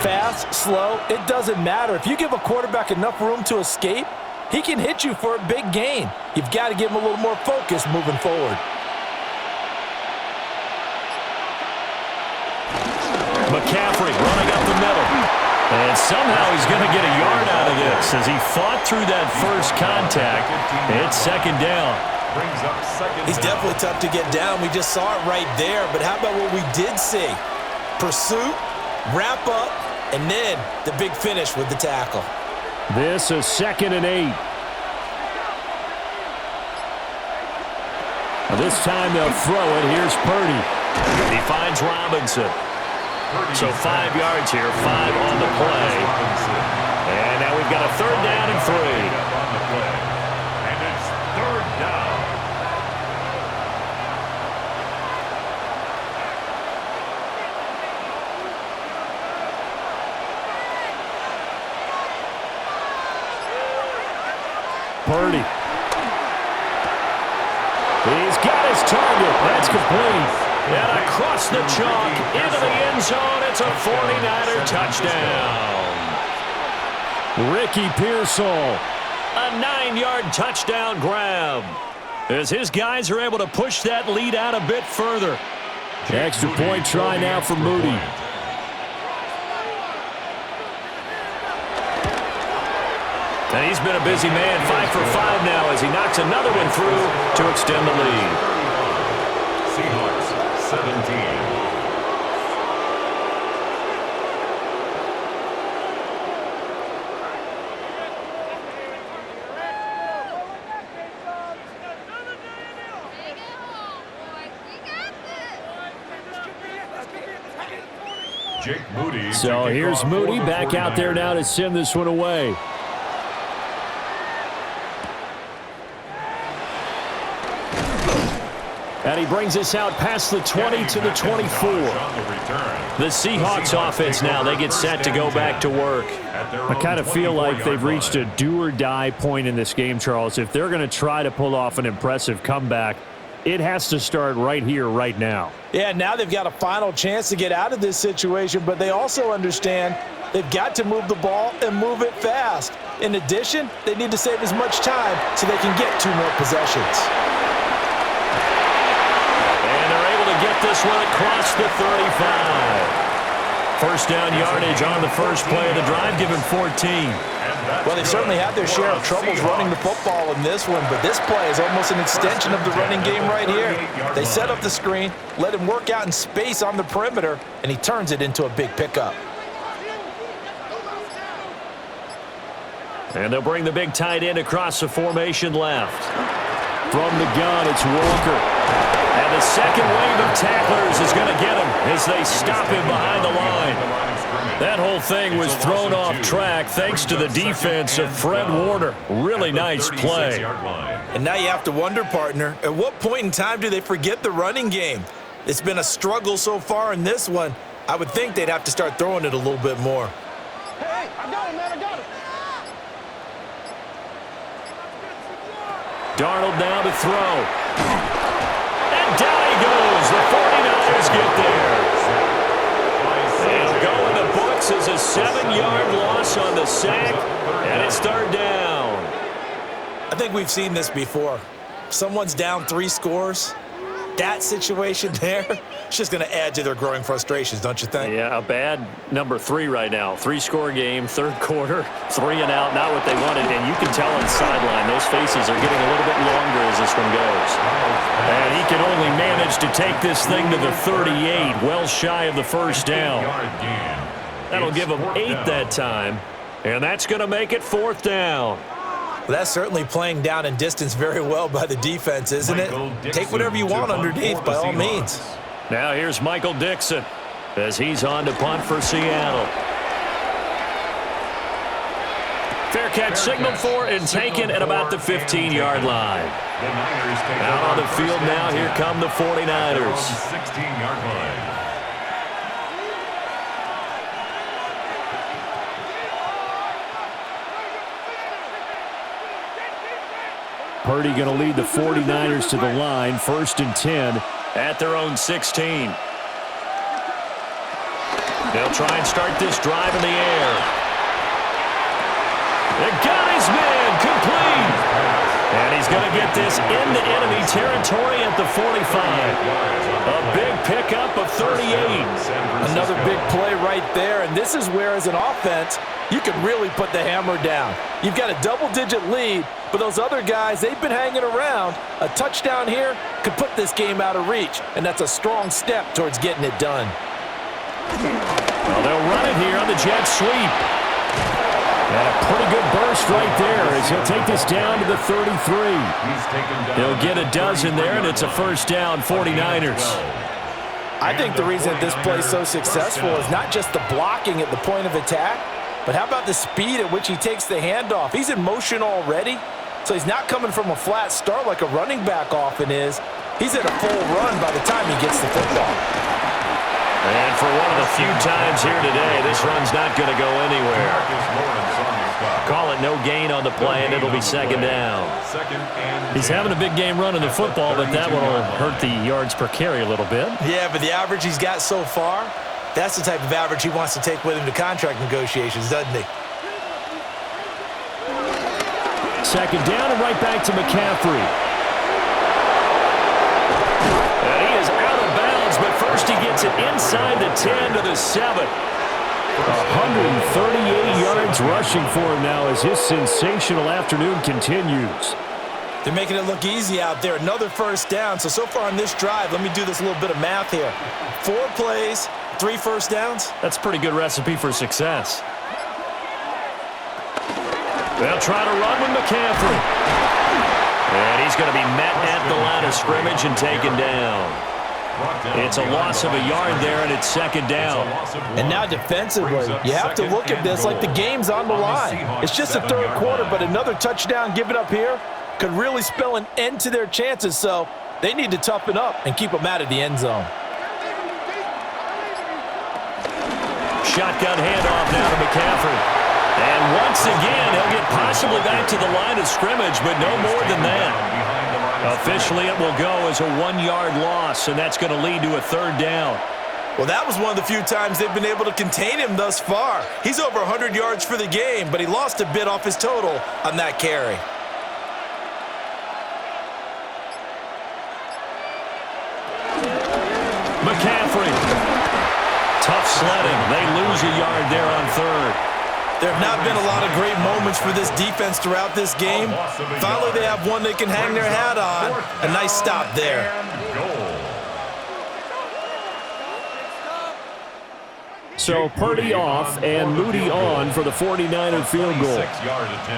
Fast, slow, it doesn't matter. If you give a quarterback enough room to escape, he can hit you for a big gain. You've got to give him a little more focus moving forward. McCaffrey running up the middle. And somehow he's going to get a yard out of this as he fought through that first contact. It's second down. He's definitely tough to get down. We just saw it right there. But how about what we did see? Pursuit, wrap up, and then the big finish with the tackle. This is 2nd and 8. This time they'll throw it. Here's Purdy. He finds Robinson. So 5 yards here, 5 on the play. And now we've got a 3rd down and 3. And it's 3rd down. Purdy. He's got his target. That's complete. And across the chalk, into the end zone, it's a 49er touchdown. Ricky Pearsall. A 9-yard touchdown grab. As his guys are able to push that lead out a bit further. Extra point try now for Moody. And he's been a busy man, 5 for 5 now as he knocks another one through to extend the lead. Seahawks 17. Jake Moody. So here's Moody back out there now to send this one away. And he brings us out past the 20 to the 24. The Seahawks offense now, they get set to go back to work. I kind of feel like they've reached a do-or-die point in this game, Charles. If they're going to try to pull off an impressive comeback, it has to start right here, right now. Yeah, now they've got a final chance to get out of this situation, but they also understand they've got to move the ball and move it fast. In addition, they need to save as much time so they can get 2 more possessions. Get this one across the 35. First down yardage on the first play of the drive, given 14. Well, they certainly had their share of troubles running the football in this one, but this play is almost an extension of the running game right here. They set up the screen, let him work out in space on the perimeter, and he turns it into a big pickup. And they'll bring the big tight end across the formation left. From the gun, it's Walker. And the second wave of tacklers is going to get him as they stop him behind the line. That whole thing was thrown off track thanks to the defense of Fred Warner. Really nice play. And now you have to wonder, partner, at what point in time do they forget the running game? It's been a struggle so far in this one. I would think they'd have to start throwing it a little bit more. Hey, I got him, man, I got him. Darnold now to throw. And down he goes. The 49ers get there. It'll go in the books as a 7-yard loss on the sack, and it's 3rd down. I think we've seen this before. Someone's down 3 scores. That situation there, it's just going to add to their growing frustrations, don't you think? Yeah, a bad number 3 right now. 3-score game, 3rd quarter, 3 and out, not what they wanted. And you can tell on the sideline, those faces are getting a little bit longer as this one goes. And he can only manage to take this thing to the 38, well shy of the first down. That'll give him 8 that time. And that's going to make it 4th down. Well, that's certainly playing down and distance very well by the defense, isn't it? Take whatever you want underneath by all means. Now here's Michael Dixon as he's on to punt for Seattle. Fair catch signaled for and taken at about the 15-yard line. Out on the field now, here come the 49ers. 16-yard line. Purdy going to lead the 49ers to the line, 1st and 10. At their own 16. They'll try and start this drive in the air. They got his man, complete. And he's going to get this into enemy territory at the 45. A big pickup of 38. Another big play right there, and this is where, as an offense, you can really put the hammer down. You've got a double-digit lead, but those other guys, they've been hanging around. A touchdown here could put this game out of reach, and that's a strong step towards getting it done. Well, they'll run it here on the jet sweep. And a pretty good burst right there as he'll take this down to the 33. He'll get a dozen there, and it's a 1st down, 49ers. I think the reason that this play is so successful is not just the blocking at the point of attack, but how about the speed at which he takes the handoff? He's in motion already, so he's not coming from a flat start like a running back often is. He's at a full run by the time he gets the football. And for one of the few times here today, this run's not going to go anywhere. Call it no gain on the play, and it'll be 2nd down. He's having a big game running the football, but that one will hurt the yards per carry a little bit. Yeah, but the average he's got so far, that's the type of average he wants to take with him to contract negotiations, doesn't he? 2nd down and right back to McCaffrey. And he is out of bounds, but first he gets it inside the 10 to the 7. 138 yards rushing for him now as his sensational afternoon continues. They're making it look easy out there. Another 1st down. So far on this drive, let me do this little bit of math here. 4 plays, 3 1st downs. That's a pretty good recipe for success. They'll try to run with McCaffrey. And he's going to be met at the line of scrimmage and taken down. It's a loss of a yard there, and it's 2nd down. And now defensively, you have to look at this like the game's on the line. It's just the 3rd quarter, but another touchdown given up here could really spell an end to their chances, so they need to toughen up and keep them out of the end zone. Shotgun handoff now to McCaffrey. And once again, he'll get possibly back to the line of scrimmage, but no more than that. Officially, it will go as a 1-yard loss, and that's going to lead to a 3rd down. Well, that was one of the few times they've been able to contain him thus far. He's over 100 yards for the game, but he lost a bit off his total on that carry. McCaffrey. Tough sledding. They lose a yard there on 3rd. There have not been a lot of great moments for this defense throughout this game. Finally, they have one they can hang their hat on. A nice stop there. So Purdy off and Moody on for the 49er field goal.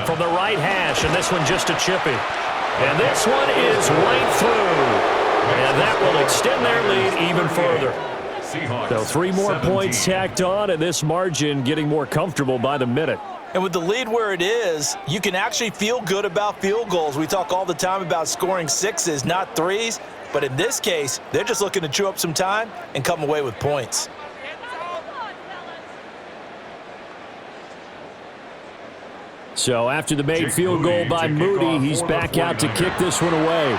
From the right hash, and this one just a chippy. And this one is right through. And that will extend their lead even further. So 3 more points tacked on, and this margin getting more comfortable by the minute. And with the lead where it is, you can actually feel good about field goals. We talk all the time about scoring 6s, not 3s. But in this case, they're just looking to chew up some time and come away with points. So after the made field goal by Moody, he's back out to kick this one away.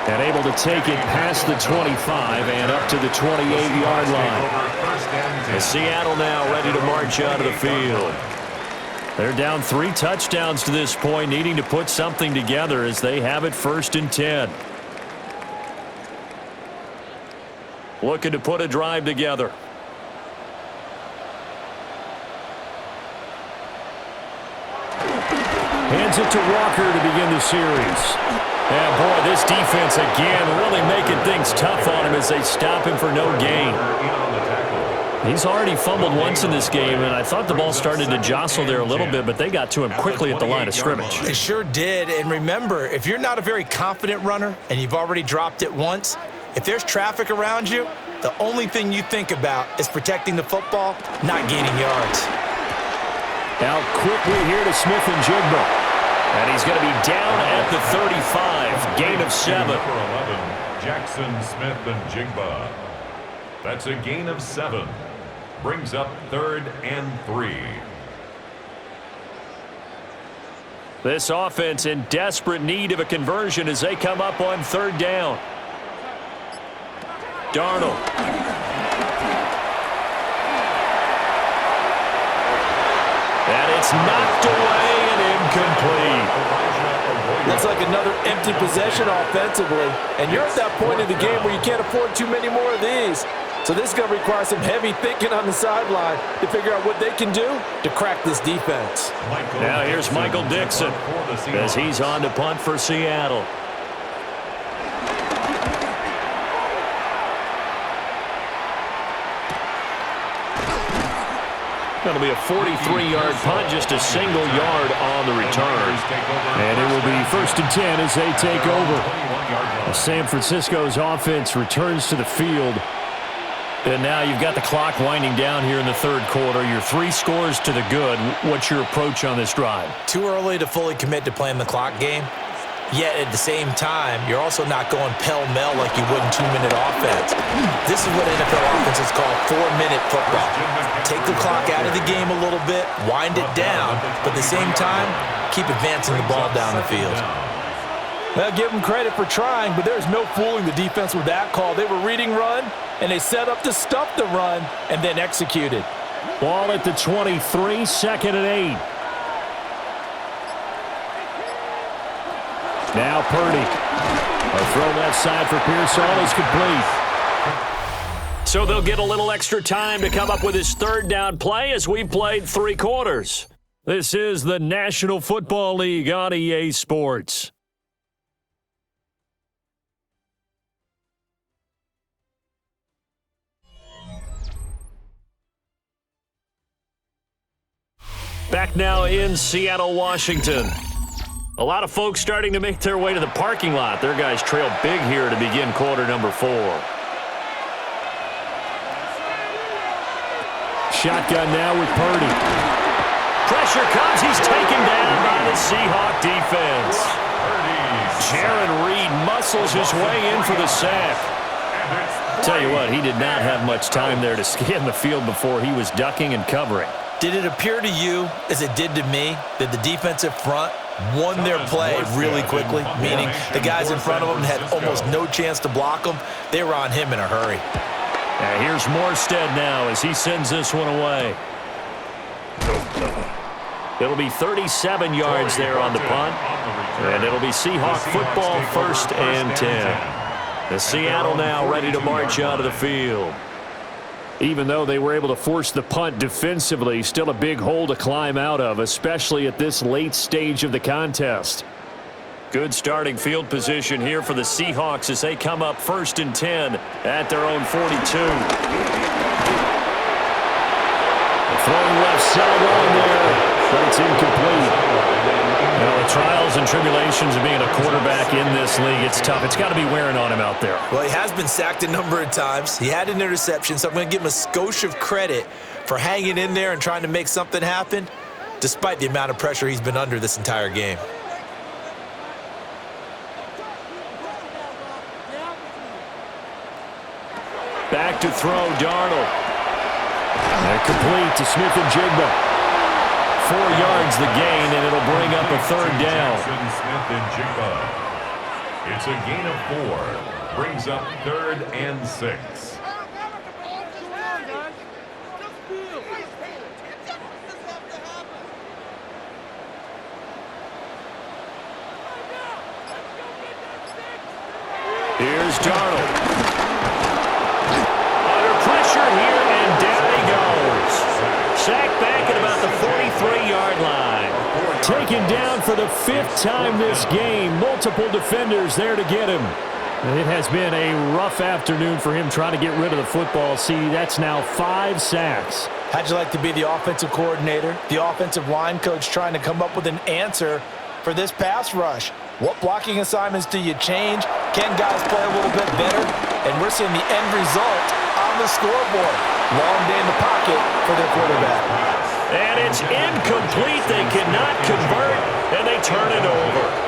And able to take it past the 25 and up to the 28-yard line. And Seattle now ready to march out of the field. They're down 3 touchdowns to this point, needing to put something together as they have it 1st and 10. Looking to put a drive together. Hands it to Walker to begin the series. And boy, this defense again really making things tough on him as they stop him for no gain. He's already fumbled once in this game, and I thought the ball started to jostle there a little bit, but they got to him quickly at the line of scrimmage. They sure did. And remember, if you're not a very confident runner and you've already dropped it once, if there's traffic around you, the only thing you think about is protecting the football, not gaining yards. Now quickly here to Smith and Jigba. And he's going to be down at the 35. Gain of 7. Number 11, Jackson Smith and Jigba. That's a gain of 7. Brings up 3rd and 3. This offense in desperate need of a conversion as they come up on 3rd down. Darnold. And it's knocked away and incomplete. Looks like another empty possession offensively. And you're at that point in the game where you can't afford too many more of these. So this is going to require some heavy thinking on the sideline to figure out what they can do to crack this defense. Now here's Michael Dixon as he's on to punt for Seattle. Going to be a 43-yard punt, just a single yard on the return. And it will be 1st and 10 as they take over. San Francisco's offense returns to the field. And now you've got the clock winding down here in the 3rd quarter. You're 3 scores to the good. What's your approach on this drive? Too early to fully commit to playing the clock game. Yet at the same time, you're also not going pell-mell like you would in 2-minute offense. This is what NFL offenses call 4-minute football. Take the clock out of the game a little bit, wind it down, but at the same time, keep advancing the ball down the field. Well, give them credit for trying, but there's no fooling the defense with that call. They were reading run, and they set up to stuff the run and then executed. Ball at the 23, 2nd and 8. Now Purdy. A throw left side for Pearsall is complete. So they'll get a little extra time to come up with his 3rd down play as we played 3 quarters. This is the National Football League on EA Sports. Back now in Seattle, Washington. A lot of folks starting to make their way to the parking lot. Their guys trail big here to begin quarter number 4. Shotgun now with Purdy. Pressure comes. He's taken down by the Seahawks defense. Jaron Reed muscles his way in for the sack. Tell you what, he did not have much time there to scan the field before he was ducking and covering. Did it appear to you, as it did to me, that the defensive front won their play really quickly, meaning the guys in front of them had almost no chance to block them? They were on him in a hurry. And here's Morstead now as he sends this one away. It'll be 37 yards there on the punt, and it'll be Seahawk football 1st and 10. The Seattle now ready to march out of the field. Even though they were able to force the punt defensively, still a big hole to climb out of, especially at this late stage of the contest. Good starting field position here for the Seahawks as they come up 1st and 10 at their own 42. Throwing left sideline there, but it's incomplete. Now, the trials and tribulations of being a quarterback in this league, it's tough. It's got to be wearing on him out there. Well, he has been sacked a number of times. He had an interception, so I'm going to give him a skosh of credit for hanging in there and trying to make something happen, despite the amount of pressure he's been under this entire game. Back to throw, Darnold. And complete to Smith and Jigba. 4 yards the gain, and it'll bring up a 3rd down. Smith and Jigba. It's a gain of 4. Brings up 3rd and 6. Here's Darnold. Under pressure here, and down he goes. Sacked back at about the 43-yard line. Taken taken down for the 5th time this game. Multiple defenders there to get him. It has been a rough afternoon for him trying to get rid of the football. See, that's now 5 sacks. How'd you like to be the offensive coordinator, the offensive line coach trying to come up with an answer for this pass rush? What blocking assignments do you change? Can guys play a little bit better? And we're seeing the end result on the scoreboard. Long day in the pocket for their quarterback. And it's incomplete. They cannot convert, and they turn it over.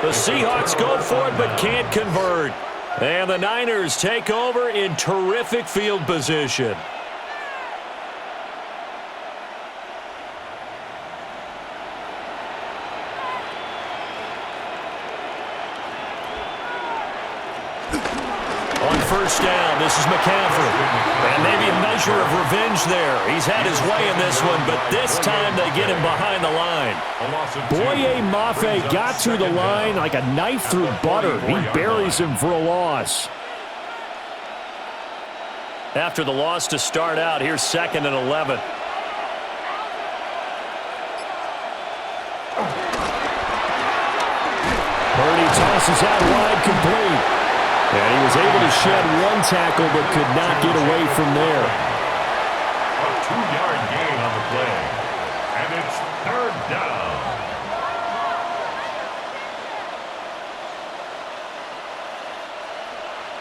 The Seahawks go for it but can't convert. And the Niners take over in terrific field position. On first down, this is McCaffrey. And maybe a measure of revenge there. He's had his way in this one, but this time they get him behind the line. Boye Mafe got to the line like a knife through butter. He buries him for a loss. After the loss to start out, here's 2nd and 11. Purdy tosses out wide, complete. And he was able to shed 1 tackle but could not get away from there. A 2-yard gain on the play. And it's 3rd down.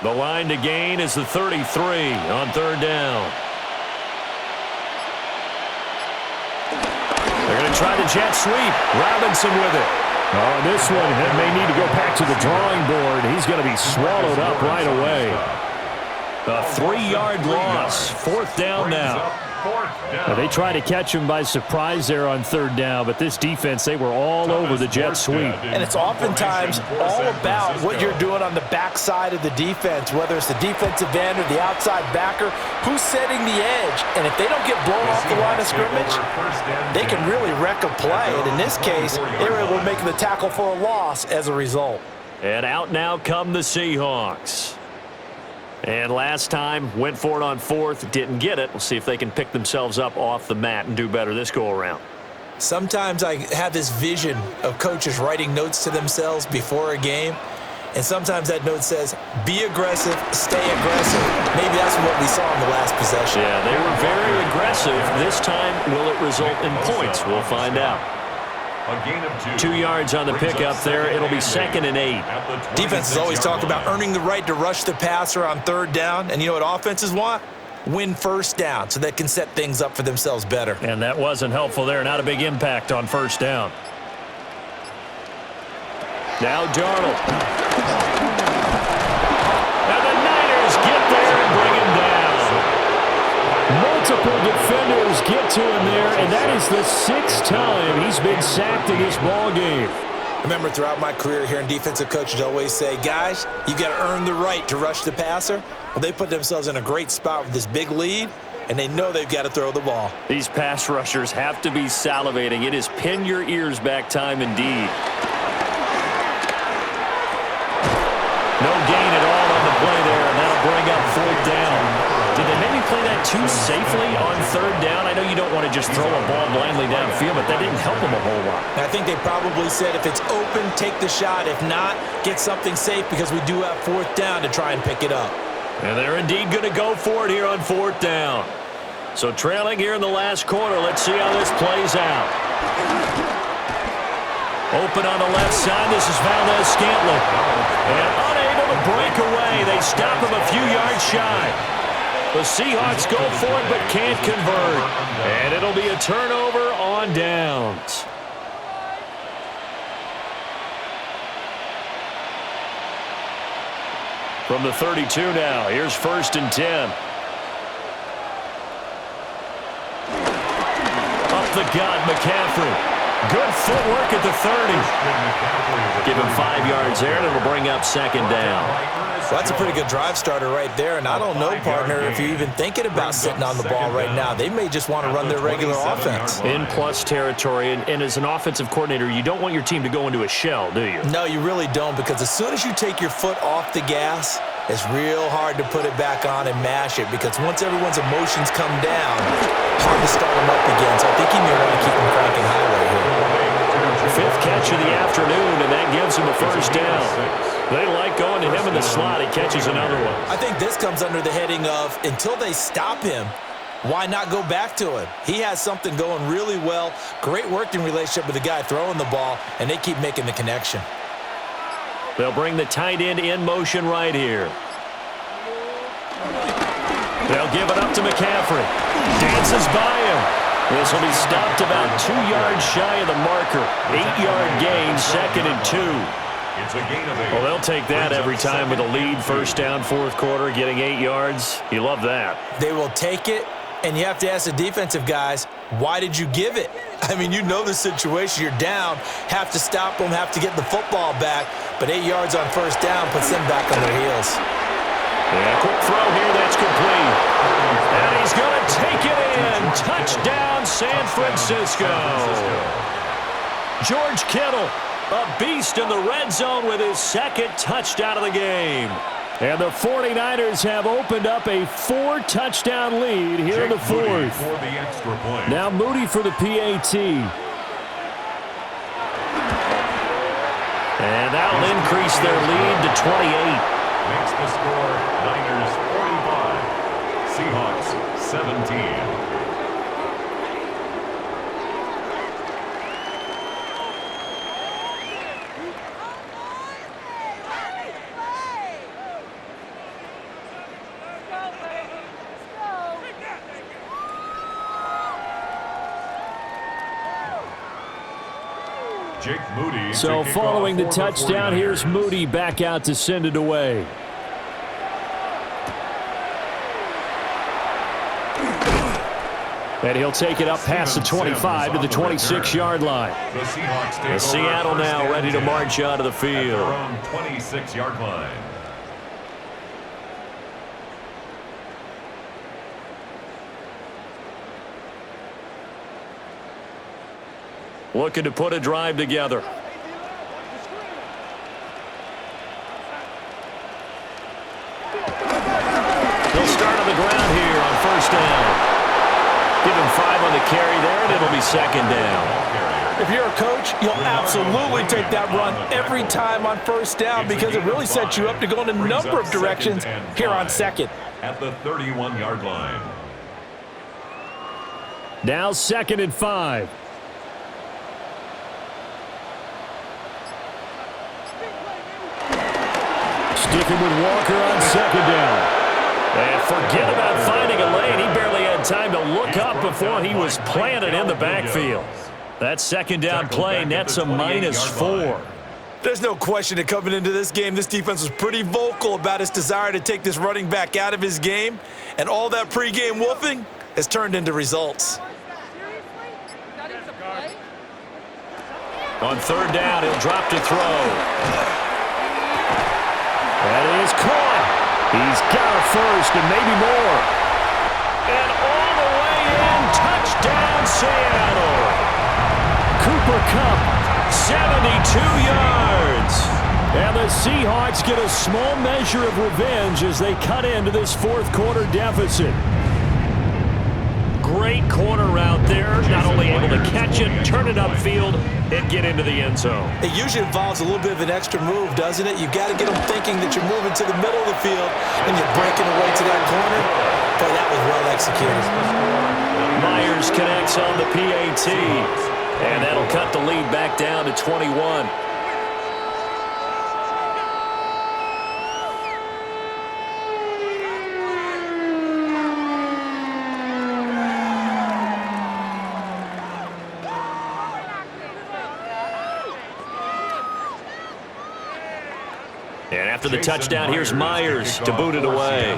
The line to gain is the 33 on 3rd down. They're going to try the jet sweep. Robinson with it. Oh, this one may need to go back to the drawing board. He's going to be swallowed up right away. A 3-yard loss. 4th down now. They tried to catch him by surprise there on 3rd down, but this defense, they were all over the jet sweep. And it's oftentimes all about what you're doing on the backside of the defense, whether it's the defensive end or the outside backer, who's setting the edge. And if they don't get blown off the line of scrimmage, they can really wreck a play. And in this case, they were able to make the tackle for a loss as a result. And out now come the Seahawks. And last time, went for it on 4th, didn't get it. We'll see if they can pick themselves up off the mat and do better this go-around. Sometimes I have this vision of coaches writing notes to themselves before a game, and sometimes that note says, be aggressive, stay aggressive. Maybe that's what we saw in the last possession. Yeah, they were very aggressive. This time, will it result in points? We'll find out. A gain of 2. 2 yards on the pickup there. It'll be 2nd and 8. Defenses always talk about earning the right to rush the passer on 3rd down. And you know what offenses want? Win 1st down so they can set things up for themselves better. And that wasn't helpful there. Not a big impact on 1st down. Now Darnold. And the Niners get there and bring him down. Multiple defenders get to him there, and that is the 6th time he's been sacked in this ball game. I remember throughout my career hearing defensive coaches always say, guys, you got to earn the right to rush the passer. Well, they put themselves in a great spot with this big lead, and they know they've got to throw the ball. These pass rushers have to be salivating. It is pin your ears back time indeed. No gain at all on the play there, and that'll bring up 4th down. Did they maybe play that too safely on 3rd down? I know you don't want to just throw a ball blindly downfield, but that didn't help them a whole lot. I think they probably said if it's open, take the shot. If not, get something safe because we do have 4th down to try and pick it up. And they're indeed going to go for it here on 4th down. So trailing here in the last quarter. Let's see how this plays out. Open on the left side. This is Valdez-Scantling. And unable to break away. They stop him a few yards shy. The Seahawks go for it but can't convert. And it'll be a turnover on downs. From the 32 now, here's 1st and 10. Up the gut, McCaffrey. Good footwork at the 30. Give him 5 yards there, and it'll bring up 2nd down. Well, that's a pretty good drive starter right there, and I don't know, partner, if you're even thinking about sitting on the ball right now. They may just want to run their regular offense. In plus territory, and as an offensive coordinator, you don't want your team to go into a shell, do you? No, you really don't, because as soon as you take your foot off the gas, it's real hard to put it back on and mash it, because once everyone's emotions come down, hard to start them up again. So I think you may want to keep them cranking high right here. Fifth catch of the afternoon, and that gives him a first down. They like going to him in the slot. He catches another one. I think this comes under the heading of until they stop him, why not go back to him? He has something going really well, great working relationship with the guy throwing the ball, and they keep making the connection. They'll bring the tight end in motion right here. They'll give it up to McCaffrey. Dances by him. This will be stopped about 2 yards shy of the marker. 8-yard gain, 2nd and 2. It's a gain of 8. Well, they'll take that every time with a lead, first down, fourth quarter, getting 8 yards. You love that. They will take it, and you have to ask the defensive guys, why did you give it? I mean, you know the situation. You're down, have to stop them, have to get the football back, but 8 yards on first down puts them back on their heels. Yeah, quick throw here, that's complete. And he's going to take it in. Touchdown, San Francisco. George Kittle, a beast in the red zone with his 2nd touchdown of the game. And the 49ers have opened up a 4-touchdown lead here in the 4th. For the extra point. Now Moody for the PAT. And that'll increase their lead to 28. Makes the score Niners 45, Seahawks 17. Jake Moody. So following the touchdown, here's Moody back out to send it away. And he'll take it up past the 25 to the 26-yard line. The Seahawks take Seattle now ready to march out of the field. At their own 26-yard line. Looking to put a drive together. They'll start on the ground here on first down. Give him 5 on the carry there, and it'll be 2nd down. If you're a coach, you'll absolutely take that run every time on first down because it really sets you up to go in a number of directions here on 2nd. At the 31-yard line. Now 2nd and 5. Sticking with Walker on 2nd down. And forget about finding a lane. He barely had time to look up before he was planted in the backfield. That 2nd down play nets a -4. There's no question that coming into this game, this defense was pretty vocal about its desire to take this running back out of his game, and all that pregame wolfing has turned into results. On 3rd down, he'll drop to throw. That is caught. He's got a first and maybe more. And all the way in, touchdown Seattle. Cooper Kupp, 72 yards. and the Seahawks get a small measure of revenge as they cut into this 4th quarter deficit. Great corner route there, not only able to catch it, turn it upfield, and get into the end zone. It usually involves a little bit of an extra move, doesn't it? You've got to get them thinking that you're moving to the middle of the field and you're breaking away to that corner. Boy, that was well executed. Myers connects on the PAT, and that'll cut the lead back down to 21. And after the touchdown, here's Myers to boot it away.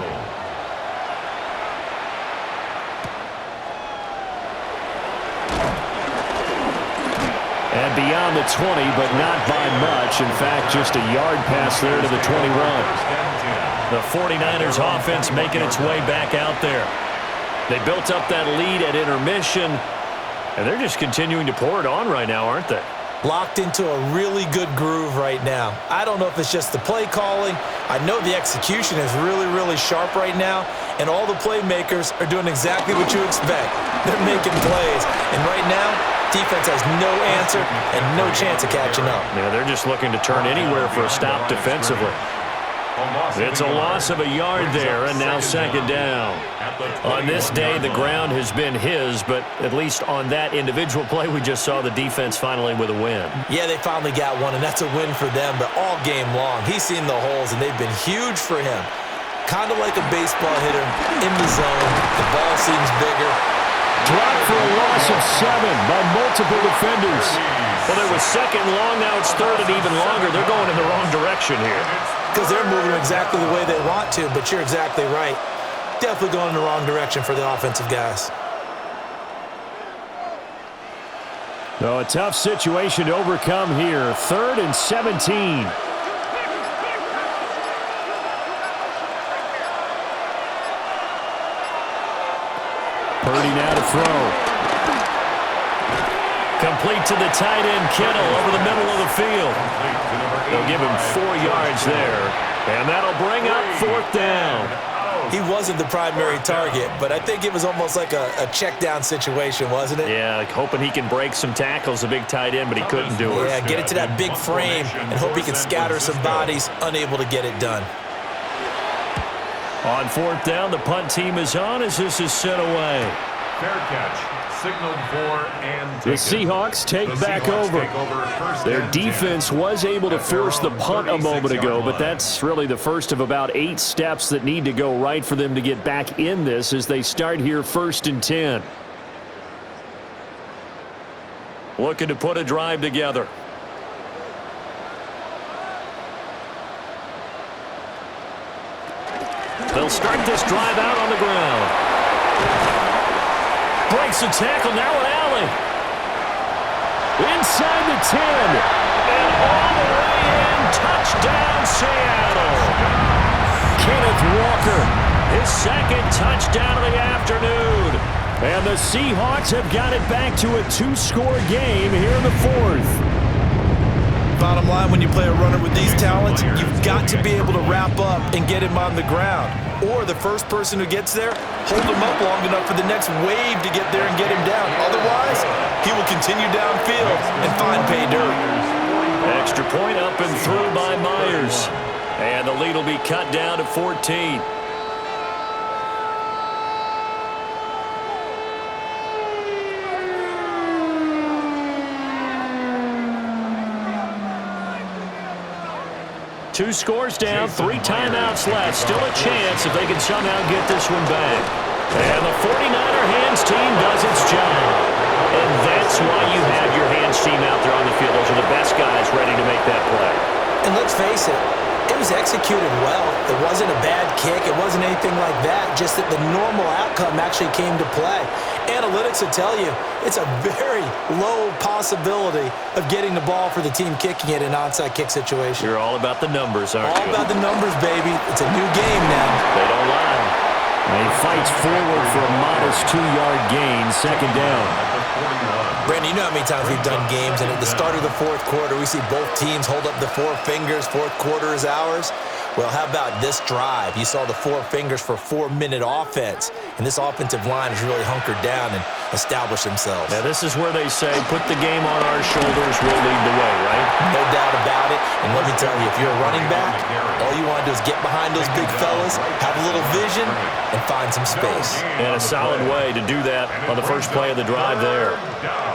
And beyond the 20, but not by much. In fact, just a yard pass there to the 21. The 49ers offense making its way back out there. They built up that lead at intermission, and they're just continuing to pour it on right now, aren't they? Locked into a really good groove right now. I don't know if it's just the play calling. I know the execution is really, really sharp right now, and all the playmakers are doing exactly what you expect. They're making plays, and right now, Defense has no answer and no chance of catching up. Yeah, they're just looking to turn anywhere for a stop defensively. It's a loss of a yard there, and now second down. On this day, the ground has been his, but at least on that individual play, we just saw the defense finally with a win. Yeah, they finally got one, and that's a win for them, but all game long, he's seen the holes, and they've been huge for him. Kind of like a baseball hitter in the zone. The ball seems bigger. Dropped for a loss of 7 by multiple defenders. Well, there was second long, now it's third and even longer. They're going in the wrong direction here. Because they're moving exactly the way they want to, but you're exactly right. Definitely going in the wrong direction for the offensive guys. So a tough situation to overcome here. 3rd and 17. Purdy now to throw. Complete to the tight end, Kittle, over the middle of the field. They'll give him 4 yards there, and that'll bring up 4th down. He wasn't the primary target, but I think it was almost like a check down situation, wasn't it? Yeah, like hoping he can break some tackles, a big tight end, but he couldn't do it. Yeah, get it to that big frame and hope he can scatter some bodies, unable to get it done. On 4th down, the punt team is on as this is sent away. Fair catch. Signaled for and The Seahawks take back over. Their defense was able to force the punt a moment ago, but that's really the first of about 8 steps that need to go right for them to get back in this as they start here 1st and 10. Looking to put a drive together. They'll start this drive out on the ground. Breaks the tackle, now an alley. Inside the 10. And all the way in, touchdown Seattle. Kenneth Walker. His 2nd touchdown of the afternoon. And the Seahawks have got it back to a 2-score game here in the 4th. Bottom line, when you play a runner with these talents, you've got to be able to wrap up and get him on the ground. Or the first person who gets there, hold him up long enough for the next wave to get there and get him down. Otherwise, he will continue downfield and find pay dirt. Extra point up and through by Myers. And the lead will be cut down to 14. Two scores down, 3 timeouts left. Still a chance if they can somehow get this one back. And the 49er hands team does its job. And that's why you have your hands team out there on the field. Those are the best guys ready to make that play. And let's face it, it was executed well. It wasn't a bad kick. It wasn't anything like that. Just that the normal outcome actually came to play. Analytics will tell you it's a very low possibility of getting the ball for the team kicking it in an onside kick situation. You're all about the numbers, aren't you? All about the numbers, baby. It's a new game now. They don't lie. And he fights forward for a modest 2-yard gain, 2nd down. Brandon, you know how many times we've done games, and at the start of the 4th quarter, we see both teams hold up the 4 fingers, 4th quarter is ours. Well, how about this drive? You saw the 4 fingers for 4-minute offense, and this offensive line has really hunkered down and established themselves. Now, this is where they say, put the game on our shoulders, we'll lead the way, right? No doubt about it, and let me tell you, if you're a running back, all you want to do is get behind those big fellas, have a little vision, and find some space. And a solid way to do that on the first play of the drive there.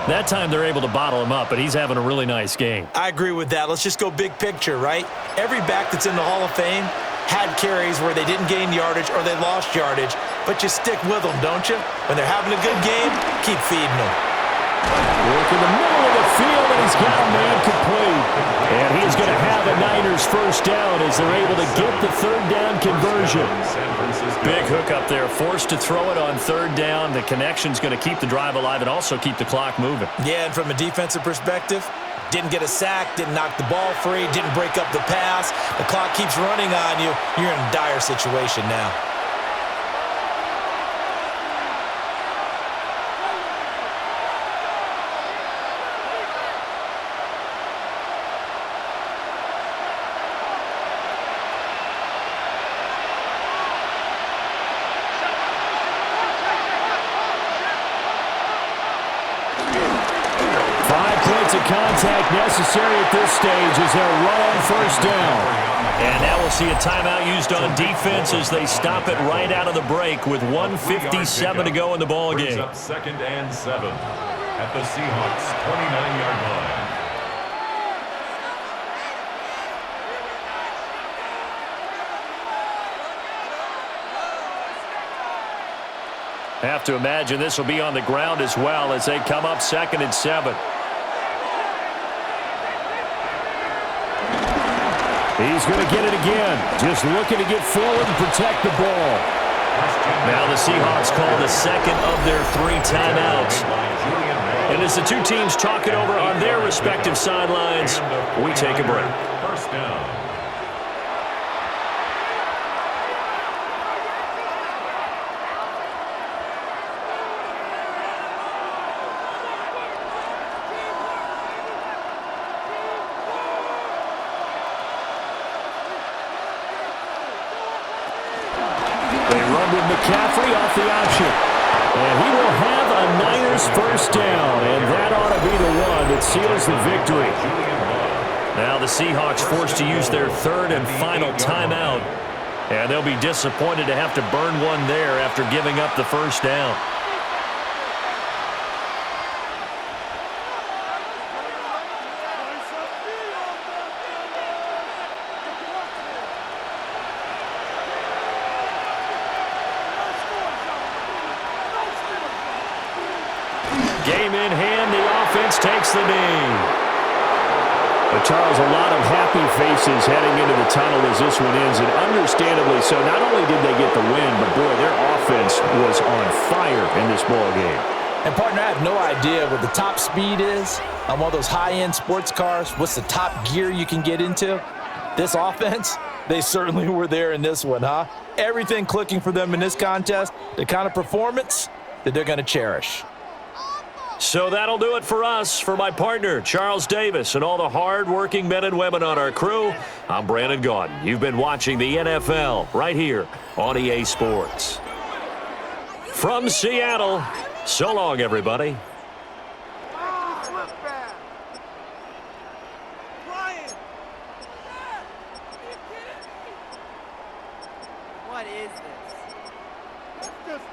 That time they're able to bottle him up, but he's having a really nice game. I agree with that. Let's just go big picture, right? Every back that's in the Hall of Fame had carries where they didn't gain yardage or they lost yardage, but you stick with them, don't you? When they're having a good game, keep feeding them. Work in the middle of the field, and he's got a man complete. And he's going to have a Niners 1st down as they're able to get the 3rd down conversion. Big hook up there, forced to throw it on 3rd down. The connection's going to keep the drive alive and also keep the clock moving. Yeah, and from a defensive perspective, didn't get a sack, didn't knock the ball free, didn't break up the pass. The clock keeps running on you. You're in a dire situation now. necessary at this stage as they'll run on first down. And now we'll see a timeout used on defense as they stop it right out of the break with 1:57 to go in the ball game. Up 2nd and 7 at the Seahawks 29-yard line. Have to imagine this will be on the ground as well as they come up 2nd and 7. He's going to get it again. Just looking to get forward and protect the ball. Now the Seahawks call the second of their 3 timeouts. And as the two teams talk it over on their respective sidelines, we take a break. First down. McCaffrey off the option. And he will have a Niners first down. And that ought to be the one that seals the victory. Now the Seahawks forced to use their 3rd and final timeout. And they'll be disappointed to have to burn one there after giving up the first down. Game in hand, the offense takes the knee. But Charles, a lot of happy faces heading into the tunnel as this one ends, and understandably so. Not only did they get the win, but boy, their offense was on fire in this ball game. And partner, I have no idea what the top speed is on one of those high-end sports cars. What's the top gear you can get into? This offense, they certainly were there in this one, huh? Everything clicking for them in this contest, the kind of performance that they're going to cherish. So that'll do it for us. For my partner, Charles Davis, and all the hard-working men and women on our crew, I'm Brandon Gaudin. You've been watching the NFL right here on EA Sports. From Seattle, so long, everybody. What is this? It's just